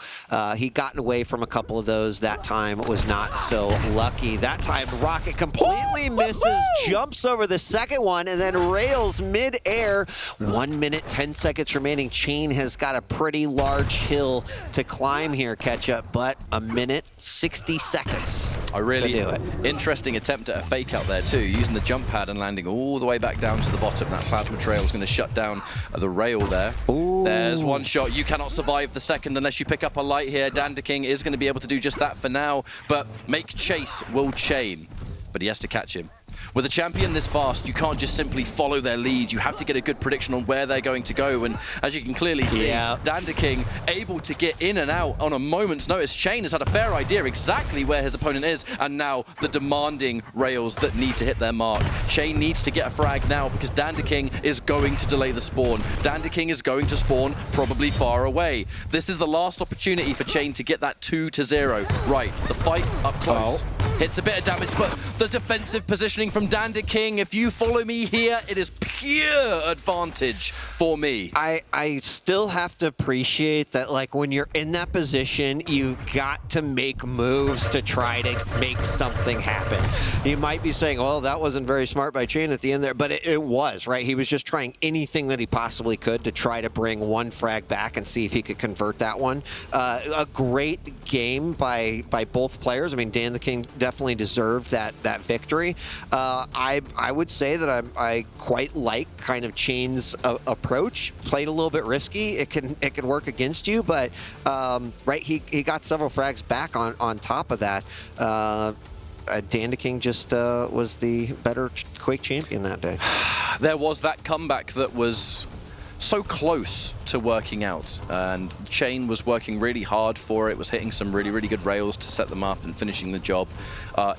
he got away from a couple of those. That time was not so lucky. That time, Rocket completely misses, jumps over the second one, and then rails mid-air. 1 minute, 10 seconds remaining. CHA1N has got a pretty large hill to climb here, Ketchup, but a minute, 60 seconds to do it. Interesting attempt at a fake out there too, using the jump pad and landing all the way back down to the bottom. That plasma trail is going to shut down the rail there. There's one shot. You cannot survive the second unless you pick up a light here. DANDAKING is going to be able to do just that for now, but make chase will CHA1N, but he has to catch him. With a champion this fast, you can't just simply follow their lead. You have to get a good prediction on where they're going to go. And as you can clearly see, DANDAKING able to get in and out on a moment's notice. CHA1N has had a fair idea exactly where his opponent is, and now the demanding rails that need to hit their mark. CHA1N needs to get a frag now because DANDAKING is going to delay the spawn. DANDAKING is going to spawn probably far away. This is the last opportunity for CHA1N to get that 2-0. Right, the fight up close. Hits a bit of damage, but the defensive positioning from DANDAKING, if you follow me here, it is pure advantage for me. I still have to appreciate that, like, when you're in that position, you've got to make moves to try to make something happen. You might be saying, well, that wasn't very smart by CHA1N at the end there, but it was, right? He was just trying anything that he possibly could to try to bring one frag back and see if he could convert that one. A great game by both players. I mean, DANDAKING definitely deserved that victory. I would say that I quite like kind of CHA1N's approach. Played a little bit risky. It can work against you, but right, he got several frags back on top of that. DANDAKING just was the better Quake champion that day. There was that comeback that was so close to working out, and CHA1N was working really hard for it, was hitting some really, really good rails to set them up and finishing the job.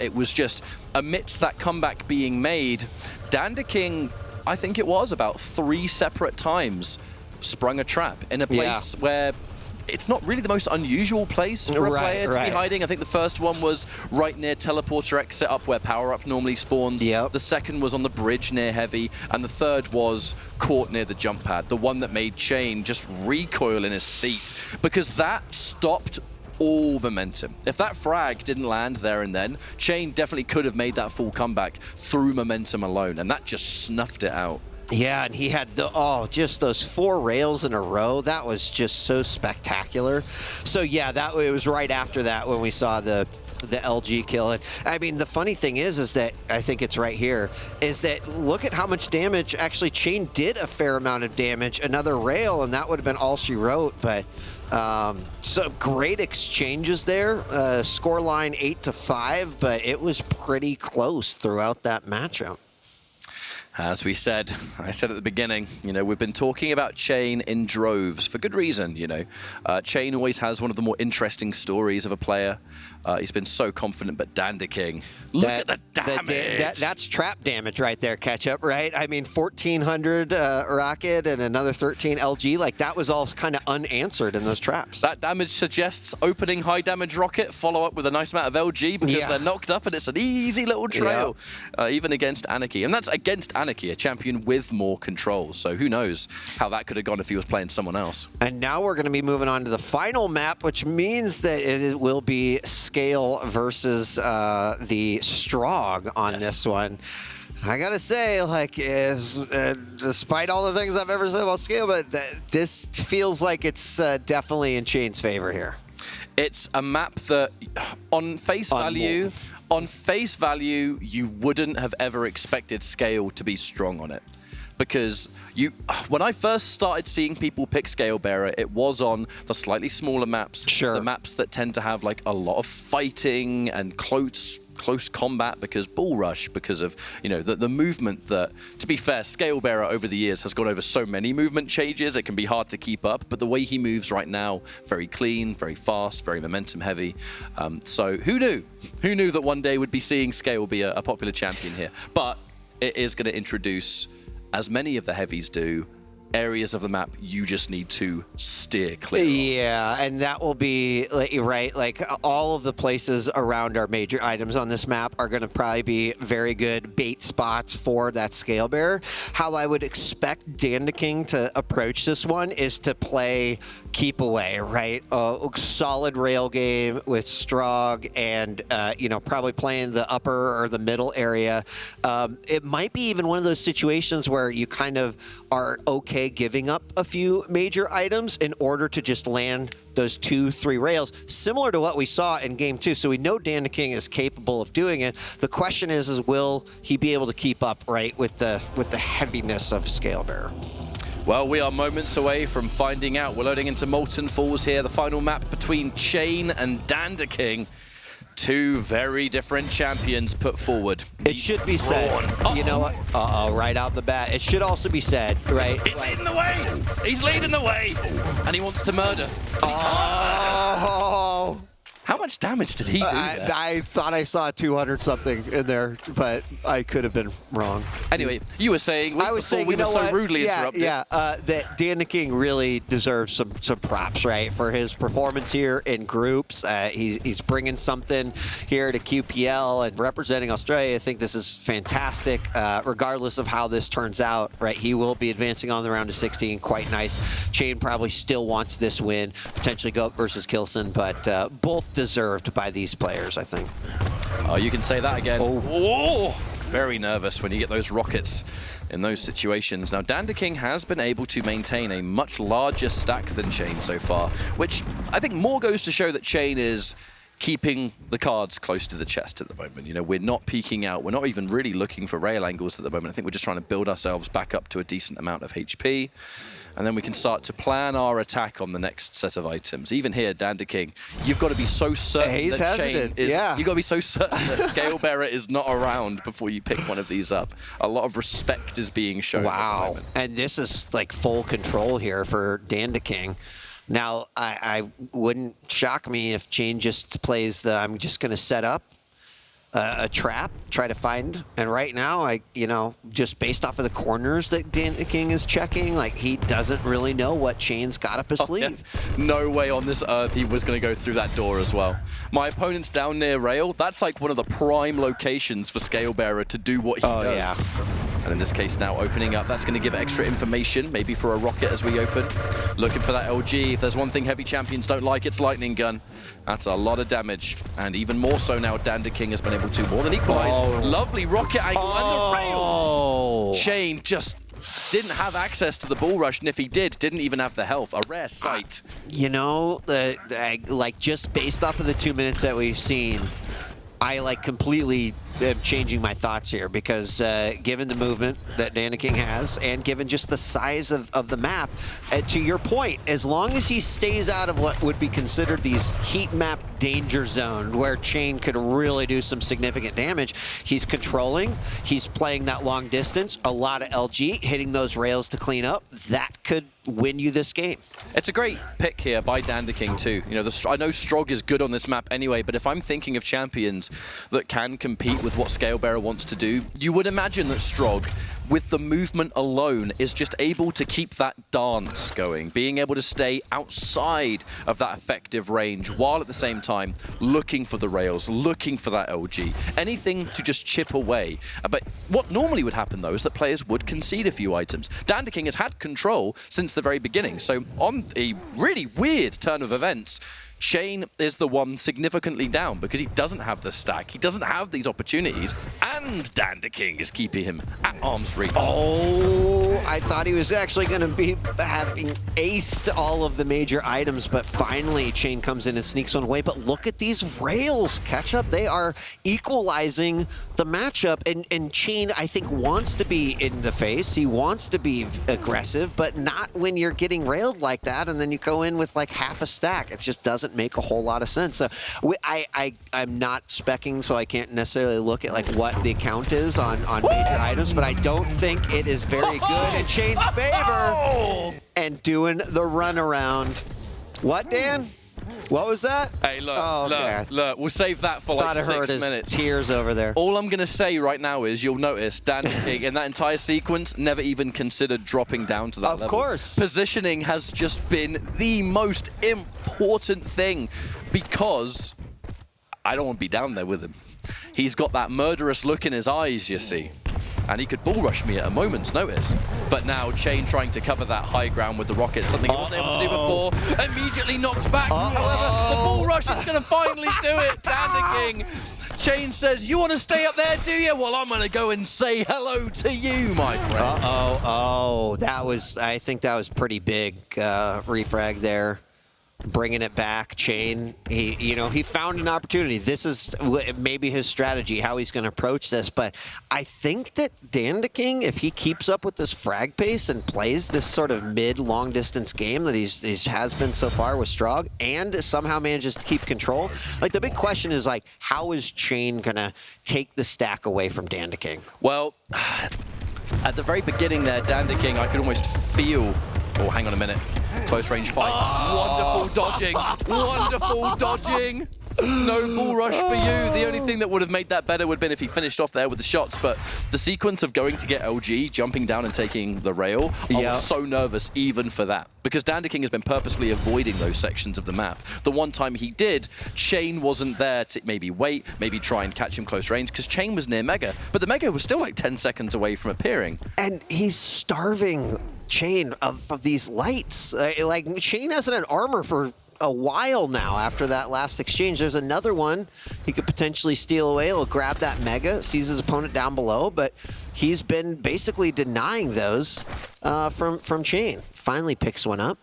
It was just, amidst that comeback being made, DANDAKING, I think it was about 3 separate times, sprung a trap in a place where it's not really the most unusual place for a player to be hiding. I think the first one was right near teleporter exit up where power up normally spawns. The second was on the bridge near heavy, and the third was caught near the jump pad, the one that made CHA1N just recoil in his seat, because that stopped all momentum. If that frag didn't land there and then, CHA1N definitely could have made that full comeback through momentum alone, and that just snuffed it out. Yeah, and he had just those 4 rails in a row. That was just so spectacular. So yeah, it was right after that when we saw the LG kill. And I mean, the funny thing is that I think it's right here, is that look at how much damage. Actually, CHA1N did a fair amount of damage. Another rail, and that would have been all she wrote. But so great exchanges there. Scoreline 8-5, but it was pretty close throughout that matchup. As I said at the beginning, we've been talking about CHA1N in droves for good reason. CHA1N always has one of the more interesting stories of a player. He's been so confident, but DANDAKING, look at the damage. That's trap damage right there, Ketchup, right? I mean, 1,400 rocket and another 13 LG, like that was all kind of unanswered in those traps. That damage suggests opening high damage rocket, follow up with a nice amount of LG because they're knocked up and it's an easy little trail, even against Anarchy. And that's against Anarchy, a champion with more controls. So who knows how that could have gone if he was playing someone else. And now we're going to be moving on to the final map, which means that it will be Scale versus the Strog on this one. I gotta say, like, despite all the things I've ever said about Scale, but this feels like it's definitely in CHA1N's favor here. It's a map that, on face value, you wouldn't have ever expected Scale to be strong on it. Because when I first started seeing people pick Scale Bearer, it was on the slightly smaller maps, the maps that tend to have like a lot of fighting and close combat, because bull rush, because of the movement that, to be fair, Scale Bearer over the years has gone over so many movement changes, it can be hard to keep up. But the way he moves right now, very clean, very fast, very momentum heavy. So who knew? Who knew that one day we'd be seeing Scale be a popular champion here? But it is going to introduce, as many of the heavies do, areas of the map you just need to steer clear of. Yeah, and that will be, right, like all of the places around our major items on this map are going to probably be very good bait spots for that Scale Bearer. How I would expect DANDAKING to approach this one is to play keep away, right? A solid rail game with Strog and, probably playing the upper or the middle area. It might be even one of those situations where you kind of are okay giving up a few major items in order to just land those 2-3 rails, similar to what we saw in Game 2. So we know DANDAKING is capable of doing it. The question is will he be able to keep up, right, with the heaviness of Scale Bearer? Well, we are moments away from finding out. We're loading into Molten Falls here, the final map between CHA1N and DANDAKING. Two very different champions put forward. It should be said, you know what? Right out the bat. It should also be said, right? He's leading the way. He's leading the way. And he wants to murder. Oh. How much damage did he do there? I thought I saw 200 something in there, but I could have been wrong. Anyway, you were saying, we were so rudely interrupted. Yeah, that DANDAKING really deserves some props, right, for his performance here in groups. He's bringing something here to QPL and representing Australia. I think this is fantastic, regardless of how this turns out, right? He will be advancing on the round of 16, quite nice. CHA1N probably still wants this win, potentially go up versus Kilson, but both deserved by these players, I think. Oh, you can say that again. Oh, very nervous when you get those rockets in those situations. Now, DANDAKING has been able to maintain a much larger stack than CHA1N so far, which I think more goes to show that CHA1N is keeping the cards close to the chest at the moment. We're not peeking out. We're not even really looking for rail angles at the moment. I think we're just trying to build ourselves back up to a decent amount of HP. And then we can start to plan our attack on the next set of items. Even here, DANDAKING, you've got to be so certain that CHA1N is... Yeah. You've got to be so certain that Scale Bearer is not around before you pick one of these up. A lot of respect is being shown. Wow. And this is like full control here for DANDAKING. Now, I wouldn't shock me if CHA1N just plays the, I'm just going to set up a trap, try to find, and right now, just based off of the corners that DANDAKING is checking, like, he doesn't really know what CHA1N's got up his sleeve. Yeah. No way on this earth he was going to go through that door as well. My opponent's down near rail. That's like one of the prime locations for Scale Bearer to do what he does. Yeah. And in this case now opening up, that's going to give extra information, maybe for a rocket as we open. Looking for that LG. If there's one thing heavy champions don't like, it's lightning gun. That's a lot of damage. And even more so now, DANDAKING has been able to more than equalize. Lovely rocket angle and the rail. CHA1N just didn't have access to the bull rush, and if he didn't even have the health. A rare sight. You know, like just based off of the 2 minutes that we've seen, I like completely am changing my thoughts here because given the movement that DANDAKING has and given just the size of the map, to your point, as long as he stays out of what would be considered these heat map danger zone where CHA1N could really do some significant damage, he's controlling, he's playing that long distance, a lot of LG, hitting those rails to clean up, that could win you this game. It's a great pick here by DANDAKING too. You know, I know Strog is good on this map anyway, but if I'm thinking of champions that can compete with what Scalebearer wants to do, you would imagine that Strog, with the movement alone, is just able to keep that dance going, being able to stay outside of that effective range while at the same time looking for the rails, looking for that LG, anything to just chip away. But what normally would happen though is that players would concede a few items. DANDAKING has had control since the very beginning, so on a really weird turn of events, CHA1N is the one significantly down because he doesn't have the stack, he doesn't have these opportunities, and DANDAKING is keeping him at arm's reach. Oh, I thought he was actually going to be having aced all of the major items, but finally CHA1N comes in and sneaks one away. But look at these rails, Ketchup. They are equalizing the matchup, and CHA1N, I think, wants to be in the face. He wants to be aggressive, but not when you're getting railed like that, and then you go in with like half a stack. It just doesn't make a whole lot of sense. So I'm not speccing, so I can't necessarily look at like what the count is on major items, but I don't think it is very good in CHA1N's favor. And doing the runaround. What, Dan? What was that? Hey, look, oh, okay. look, we'll save that for like 6 minutes. Tears over there. All I'm going to say right now is you'll notice DANDAKING in that entire sequence never even considered dropping down to that level. Of course. Positioning has just been the most important thing because I don't want to be down there with him. He's got that murderous look in his eyes, you see. And he could bull rush me at a moment's notice. But now CHA1N trying to cover that high ground with the rocket, something he wasn't able to do before, immediately knocked back. However, the bull rush is going to finally do it. DANDAKING. CHA1N says, you want to stay up there, do you? Well, I'm going to go and say hello to you, my friend. Oh, that was, I think that was pretty big refrag there. Bringing it back, CHA1N, he found an opportunity. This is maybe his strategy, how he's going to approach this. But I think that DANDAKING, if he keeps up with this frag pace and plays this sort of mid-long distance game that he has been so far with Strog, and somehow manages to keep control, like the big question is like, how is CHA1N going to take the stack away from DANDAKING? Well, at the very beginning there, DANDAKING, I could almost feel. Oh, hang on a minute. Close range fight. Oh. Wonderful dodging. Wonderful dodging. No bull rush for you. The only thing that would have made that better would have been if he finished off there with the shots, but the sequence of going to get LG, jumping down and taking the rail, I was so nervous even for that. Because DANDAKING has been purposefully avoiding those sections of the map. The one time he did, CHA1N wasn't there to maybe wait, maybe try and catch him close range, because CHA1N was near Mega, but the Mega was still like 10 seconds away from appearing. And he's starving CHA1N of these lights. Like, CHA1N hasn't had armor for a while now after that last exchange. There's another one he could potentially steal away. He'll grab that Mega, sees his opponent down below, but he's been basically denying those from CHA1N. Finally picks one up.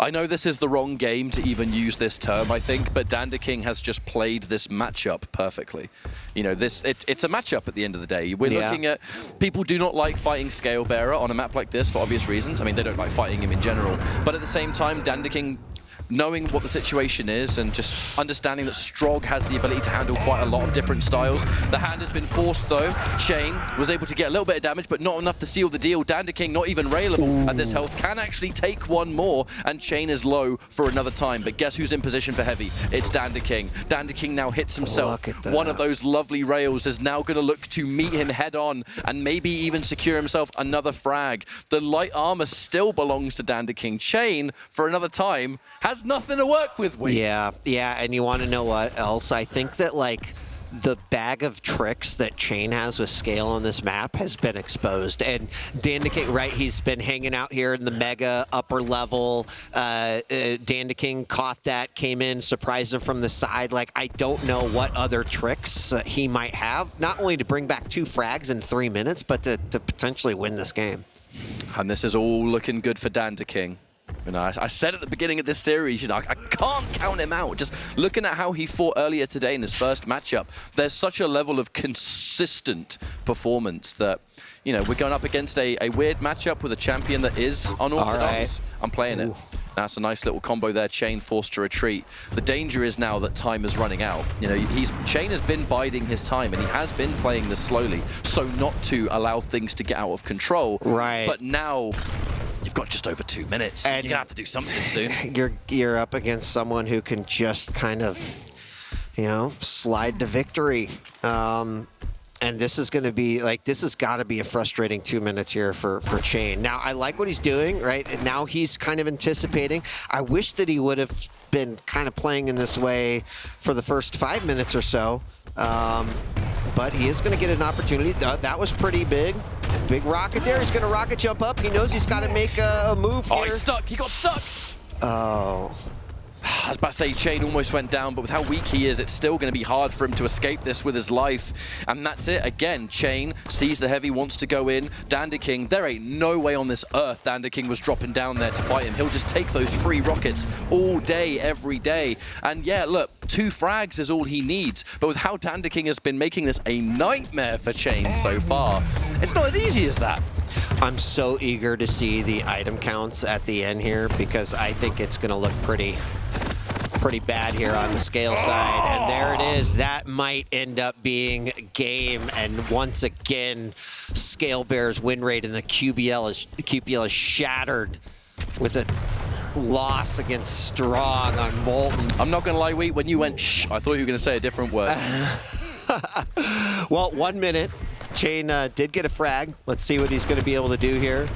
I know this is the wrong game to even use this term, I think, but DANDAKING has just played this matchup perfectly. You know, it's a matchup at the end of the day. We're looking at, people do not like fighting Scalebearer on a map like this for obvious reasons. I mean, they don't like fighting him in general, but at the same time, DANDAKING, knowing what the situation is and just understanding that Strog has the ability to handle quite a lot of different styles. The hand has been forced though. CHA1N was able to get a little bit of damage, but not enough to seal the deal. DANDAKING not even railable at this health, can actually take one more, and CHA1N is low for another time. But guess who's in position for heavy? It's DANDAKING. DANDAKING now hits himself. One of those lovely rails is now going to look to meet him head on and maybe even secure himself another frag. The light armor still belongs to DANDAKING. CHA1N, for another time, has nothing to work with. Yeah, and you want to know what else? I think that like the bag of tricks that CHA1N has with scale on this map has been exposed. And DANDAKING, right, he's been hanging out here in the Mega upper level. DANDAKING caught that, came in, surprised him from the side. Like, I don't know what other tricks he might have, not only to bring back 2 frags in 3 minutes, but to potentially win this game. And this is all looking good for DANDAKING. You know, I said at the beginning of this series, you know, I can't count him out. Just looking at how he fought earlier today in his first matchup, there's such a level of consistent performance that, you know, we're going up against a weird matchup with a champion that is unorthodox. Right. I'm playing it. That's a nice little combo there. CHA1N forced to retreat. The danger is now that time is running out. You know, CHA1N has been biding his time, and he has been playing this slowly, so not to allow things to get out of control. Right. But now you've got just over 2 minutes. And you're gonna have to do something soon. You're up against someone who can just kind of, you know, slide to victory. And this is going to be like, this has got to be a frustrating 2 minutes here for CHA1N. Now, I like what he's doing, right? And now he's kind of anticipating. I wish that he would have been kind of playing in this way for the first 5 minutes or so. But he is going to get an opportunity. That was pretty big. Big rocket there. He's going to rocket jump up. He knows he's got to make a move here. Oh, he's stuck. He got stuck. Oh. I was about to say CHA1N almost went down, but with how weak he is, it's still going to be hard for him to escape this with his life. And that's it. Again, CHA1N sees the heavy, wants to go in. DANDAKING, there ain't no way on this earth DANDAKING was dropping down there to fight him. He'll just take those free rockets all day, every day. And yeah, look, 2 frags is all he needs. But with how DANDAKING has been making this a nightmare for CHA1N so far, it's not as easy as that. I'm so eager to see the item counts at the end here, because I think it's going to look pretty bad here on the scale side. And there it is. That might end up being game. And once again, Scale Bear's win rate in the QBL is shattered with a loss against Strong on Molten. I'm not going to lie, Wheat, when you went shh, I thought you were going to say a different word. Well, 1 minute. CHA1N did get a frag. Let's see what he's going to be able to do here.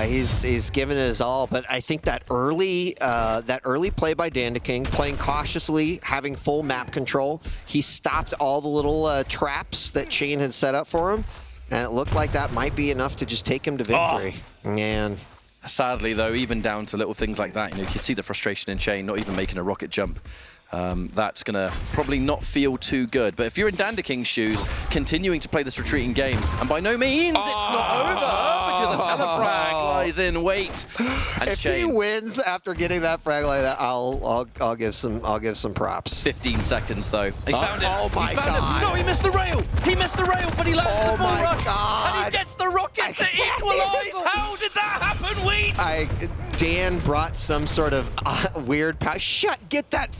He's given it his all, but I think that early play by DANDAKING, playing cautiously, having full map control, he stopped all the little traps that CHA1N had set up for him, and it looked like that might be enough to just take him to victory. And sadly, though, even down to little things like that, you know, you can see the frustration in CHA1N, not even making a rocket jump. That's going to probably not feel too good. But if you're in DANDAKING's shoes, continuing to play this retreating game, and by no means it's not over, because a telefrag lies in wait. And if he wins after getting that frag like that, I'll give some props. 15 seconds though. He found it. Oh my He's found God. Him. No, he missed the rail. He missed the rail, but he lands the full rush. God. And he gets the rocket to equalize. How did that happen, Wheat? Dan brought some sort of weird power. Get that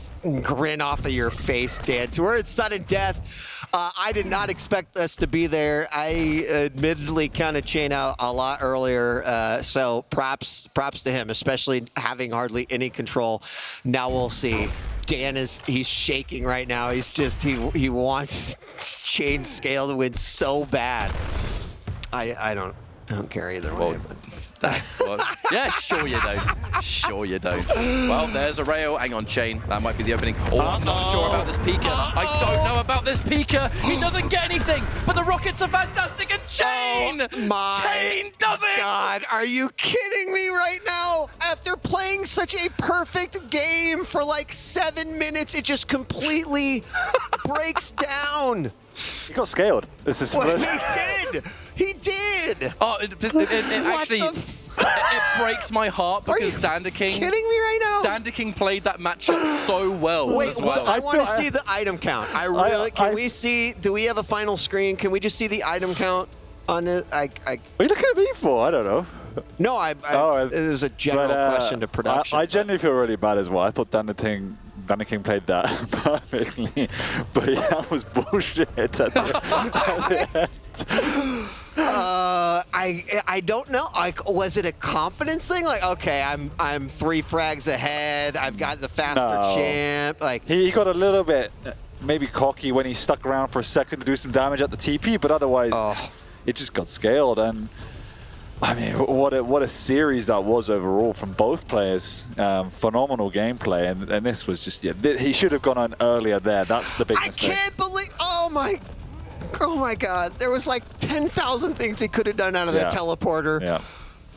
grin off of your face, Dan. So we're at sudden death. I did not expect us to be there. I admittedly counted CHA1N out a lot earlier, so props to him, especially having hardly any control. Now we'll see. Dan he's shaking right now. He's just he wants CHA1N Scale to win so bad. I don't care either way. But. Yeah, sure you don't. Sure you don't. Well, there's a rail. Hang on, CHA1N. That might be the opening. Oh, I'm not sure about this Pika. I don't know about this Pika. He doesn't get anything, but the rockets are fantastic, and CHA1N! My CHA1N does it! God, are you kidding me right now? After playing such a perfect game for like 7 minutes, it just completely breaks down. He got scaled. This is Well, he did. He did. Oh, it actually, it breaks my heart because DANDAKING. Kidding me right now? DANDAKING played that matchup so well. Wait, as well. I want to see the item count. Can we see? Do we have a final screen? Can we just see the item count on it? What are you looking at me for? I don't know. No, it was a general question to production. I genuinely feel really bad as well. I thought DANDAKING played that perfectly, but yeah, that was bullshit at the end. I don't know. Like, was it a confidence thing? Like, okay, I'm 3 frags ahead. I've got the faster champ. Like, he got a little bit maybe cocky when he stuck around for a second to do some damage at the TP, but otherwise it just got scaled. And I mean, what a series that was overall from both players. Phenomenal gameplay, and this was just, he should have gone on earlier there. That's the big mistake. I can't believe, oh my God. There was like 10,000 things he could have done out of that teleporter. Yeah.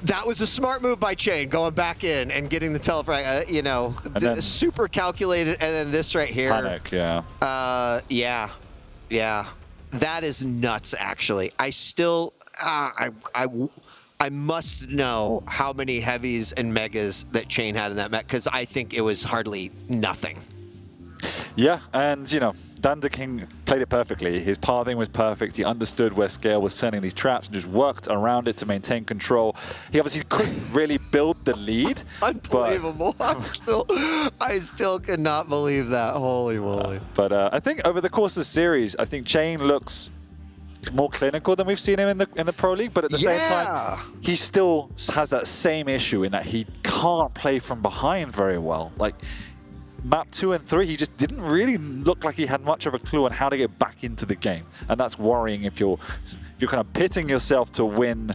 That was a smart move by CHA1N, going back in and getting the telefrag, you know, super calculated, and then this right here. Panic, yeah. Yeah. That is nuts, actually. I still, I must know how many heavies and megas that CHA1N had in that match, because I think it was hardly nothing. Yeah, and you know, DANDAKING played it perfectly. His pathing was perfect. He understood where Scale was sending these traps and just worked around it to maintain control. He obviously couldn't really build the lead. Unbelievable. I still could not believe that. Holy moly. But I think over the course of the series, I think CHA1N looks more clinical than we've seen him in the Pro League, but at the same time, he still has that same issue in that he can't play from behind very well. Like, map 2 and 3, he just didn't really look like he had much of a clue on how to get back into the game, and that's worrying if you're kind of pitting yourself to win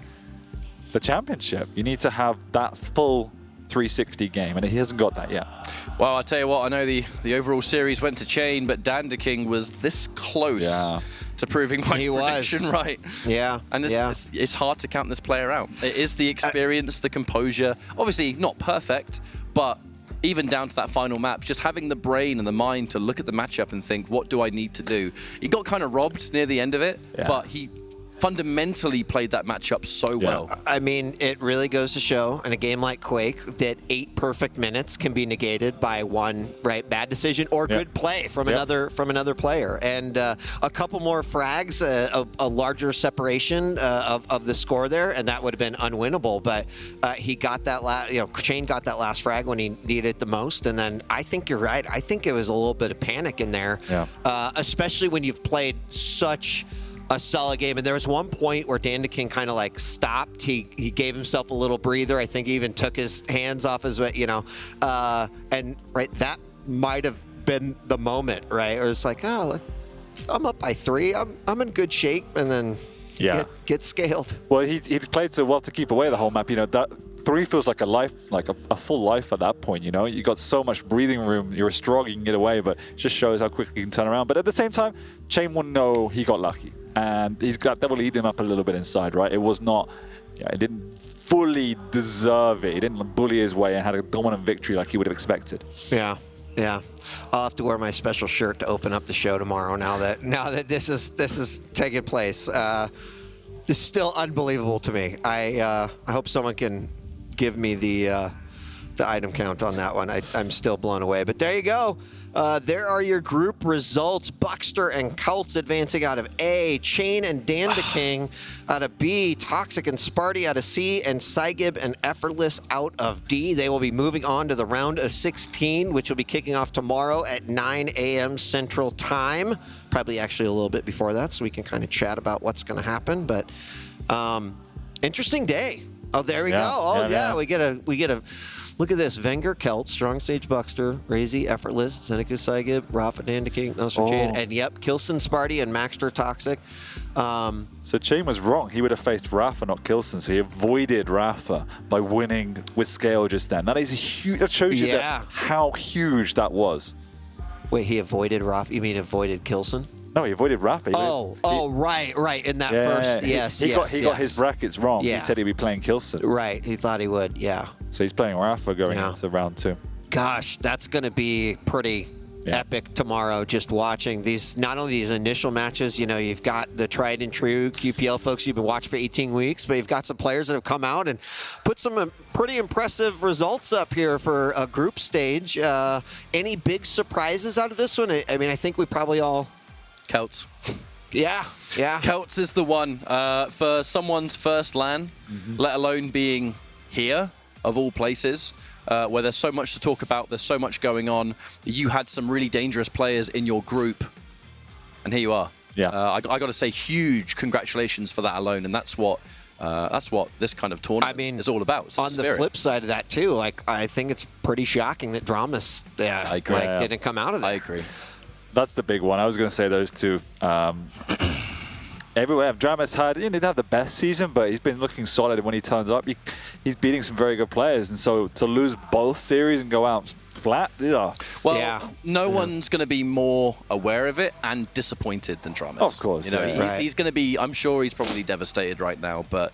the championship. You need to have that full 360 game, and he hasn't got that yet. Well, I'll tell you what, I know the overall series went to CHA1N, but DANDAKING was this close to proving my prediction right. Yeah. And it's hard to count this player out. It is the experience, the composure. Obviously not perfect, but even down to that final map, just having the brain and the mind to look at the matchup and think, what do I need to do? He got kind of robbed near the end of it, but he fundamentally played that matchup so well. I mean, it really goes to show in a game like Quake that 8 perfect minutes can be negated by one bad decision or good play from another player. And a couple more frags, a larger separation of the score there, and that would have been unwinnable. But he got that CHA1N got that last frag when he needed it the most. And then I think you're right. I think it was a little bit of panic in there, especially when you've played such a solid game. And there was one point where DANDAKING kind of like stopped. He gave himself a little breather. I think he even took his hands off his, and that might have been the moment, right? Or it's like, oh, I'm up by 3. I'm in good shape, and then get scaled. Well, he played so well to keep away the whole map. You know, that 3 feels like a life, like a full life at that point. You know, you got so much breathing room. You're strong, you can get away, but it just shows how quickly you can turn around. But at the same time, CHA1N will know he got lucky. And that will eat him up a little bit inside, right? It was not, it didn't fully deserve it. He didn't bully his way and had a dominant victory like he would have expected. Yeah. I'll have to wear my special shirt to open up the show tomorrow. Now that this is taking place, this is still unbelievable to me. I hope someone can give me the item count on that one. I'm still blown away. But there you go. There are your group results. Buckster and Cults advancing out of A. CHA1N and DANDAKING out of B. Toxic and Sparty out of C. And Cygib and Effortless out of D. They will be moving on to the round of 16, which will be kicking off tomorrow at 9 a.m. Central Time. Probably actually a little bit before that, so we can kind of chat about what's going to happen. But interesting day. Oh, there we go. Oh, yeah. We get a look at this. Wenger, Kelt, Strong Stage Buckster, Razy, Effortless, Seneca, Cygib, Rafa, DANDAKING, Nosser, CHA1N, and Kilson, Sparty, and Maxter, Toxic. So CHA1N was wrong. He would have faced Rafa, not Kilson. So he avoided Rafa by winning with Scale just then. That is a huge. That shows you how huge that was. Wait, he avoided Rafa? You mean avoided Kilson? No, he avoided Rafa. Right. In that first, he got his brackets wrong. He said he'd be playing Kilson. Right, he thought he would, So he's playing Rafa going into round 2. Gosh, that's going to be pretty epic tomorrow, just watching these, not only these initial matches, you've got the tried and true QPL folks you've been watching for 18 weeks, but you've got some players that have come out and put some pretty impressive results up here for a group stage. Any big surprises out of this one? I mean, I think we probably all... Celts. Yeah. Celts is the one for someone's first LAN, let alone being here, of all places, where there's so much to talk about, there's so much going on. You had some really dangerous players in your group, and here you are. I got to say, huge congratulations for that alone, and that's what this kind of tournament is all about. It's on the flip side of that too, I think it's pretty shocking that Dramas didn't come out of that. I agree. That's the big one. I was going to say those two. Everywhere, Dramas he didn't have the best season, but he's been looking solid when he turns up. He's beating some very good players, and so to lose both series and go out flat, no one's going to be more aware of it and disappointed than Dramas. Of course, he's going to be. I'm sure he's probably devastated right now, but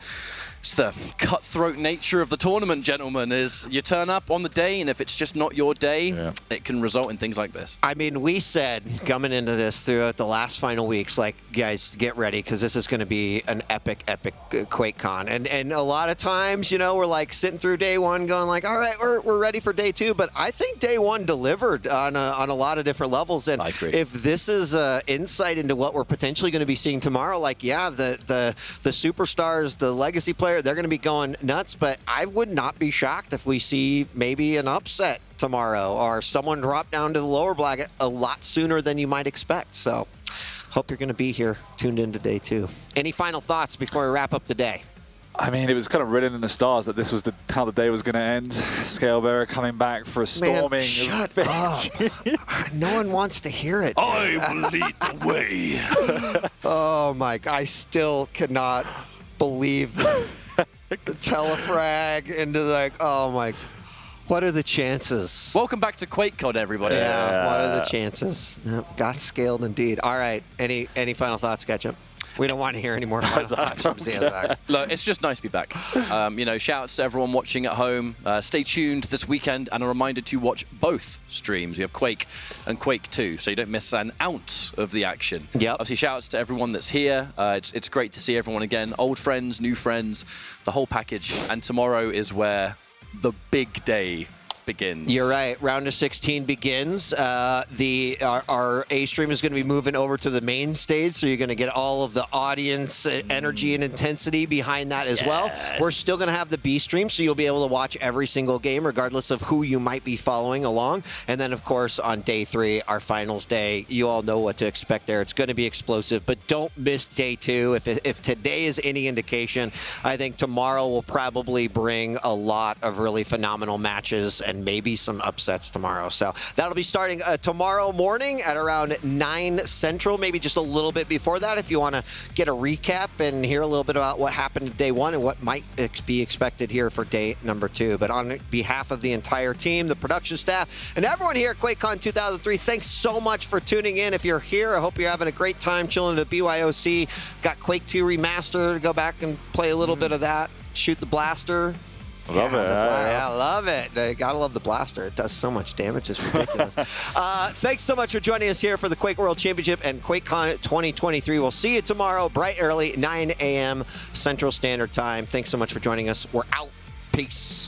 It's the cutthroat nature of the tournament, gentlemen, is you turn up on the day, and if it's just not your day, it can result in things like this. I mean, we said coming into this throughout the last final weeks, like, guys, get ready, because this is going to be an epic QuakeCon. And a lot of times, you know, we're like sitting through day one going like, all right, we're ready for day two. But I think day one delivered on a lot of different levels. And I agree. if this is insight into what we're potentially going to be seeing tomorrow, like, yeah, the superstars, the legacy players, they're going to be going nuts, but I would not be shocked if we see maybe an upset tomorrow or someone drop down to the lower bracket a lot sooner than you might expect. So hope you're going to be here tuned into day two. Any final thoughts before we wrap up the day? I mean, it was kind of written in the stars that this was how the day was going to end. Scalebearer coming back for a storming. Man, shut up. No one wants to hear it. I will lead the way. Oh my God, I still cannot believe the telefrag into like, oh my, what are the chances? Welcome back to QuakeCon, everybody. Yeah, what are the chances? Yep, got scaled indeed. All right, any final thoughts, Ketchup? We don't want to hear any more final thoughts from ZSX. Look, it's just nice to be back. You know, shout outs to everyone watching at home. Stay tuned this weekend, and a reminder to watch both streams. We have Quake and Quake 2, so you don't miss an ounce of the action. Yep. Obviously, shout outs to everyone that's here. It's great to see everyone again. Old friends, new friends, the whole package. And tomorrow is where the big day begins. You're right. Round of 16 begins. Our A stream is going to be moving over to the main stage, so you're going to get all of the audience energy and intensity behind that as well. We're still going to have the B stream, so you'll be able to watch every single game, regardless of who you might be following along. And then, of course, on day 3, our finals day, you all know what to expect there. It's going to be explosive, but don't miss day 2. If today is any indication, I think tomorrow will probably bring a lot of really phenomenal matches and maybe some upsets tomorrow. So that'll be starting tomorrow morning at around 9 Central, maybe just a little bit before that if you want to get a recap and hear a little bit about what happened in day 1 and what might be expected here for day number 2. But on behalf of the entire team, the production staff, and everyone here at QuakeCon 2003, thanks so much for tuning in. If you're here, I hope you're having a great time chilling at BYOC. Got Quake 2 Remastered. Go back and play a little bit of that. Shoot the blaster. Love it. I love it. Gotta love the blaster. It does so much damage. It's ridiculous. Thanks so much for joining us here for the Quake World Championship and QuakeCon 2023. We'll see you tomorrow, bright early, 9 a.m. Central Standard Time. Thanks so much for joining us. We're out. Peace.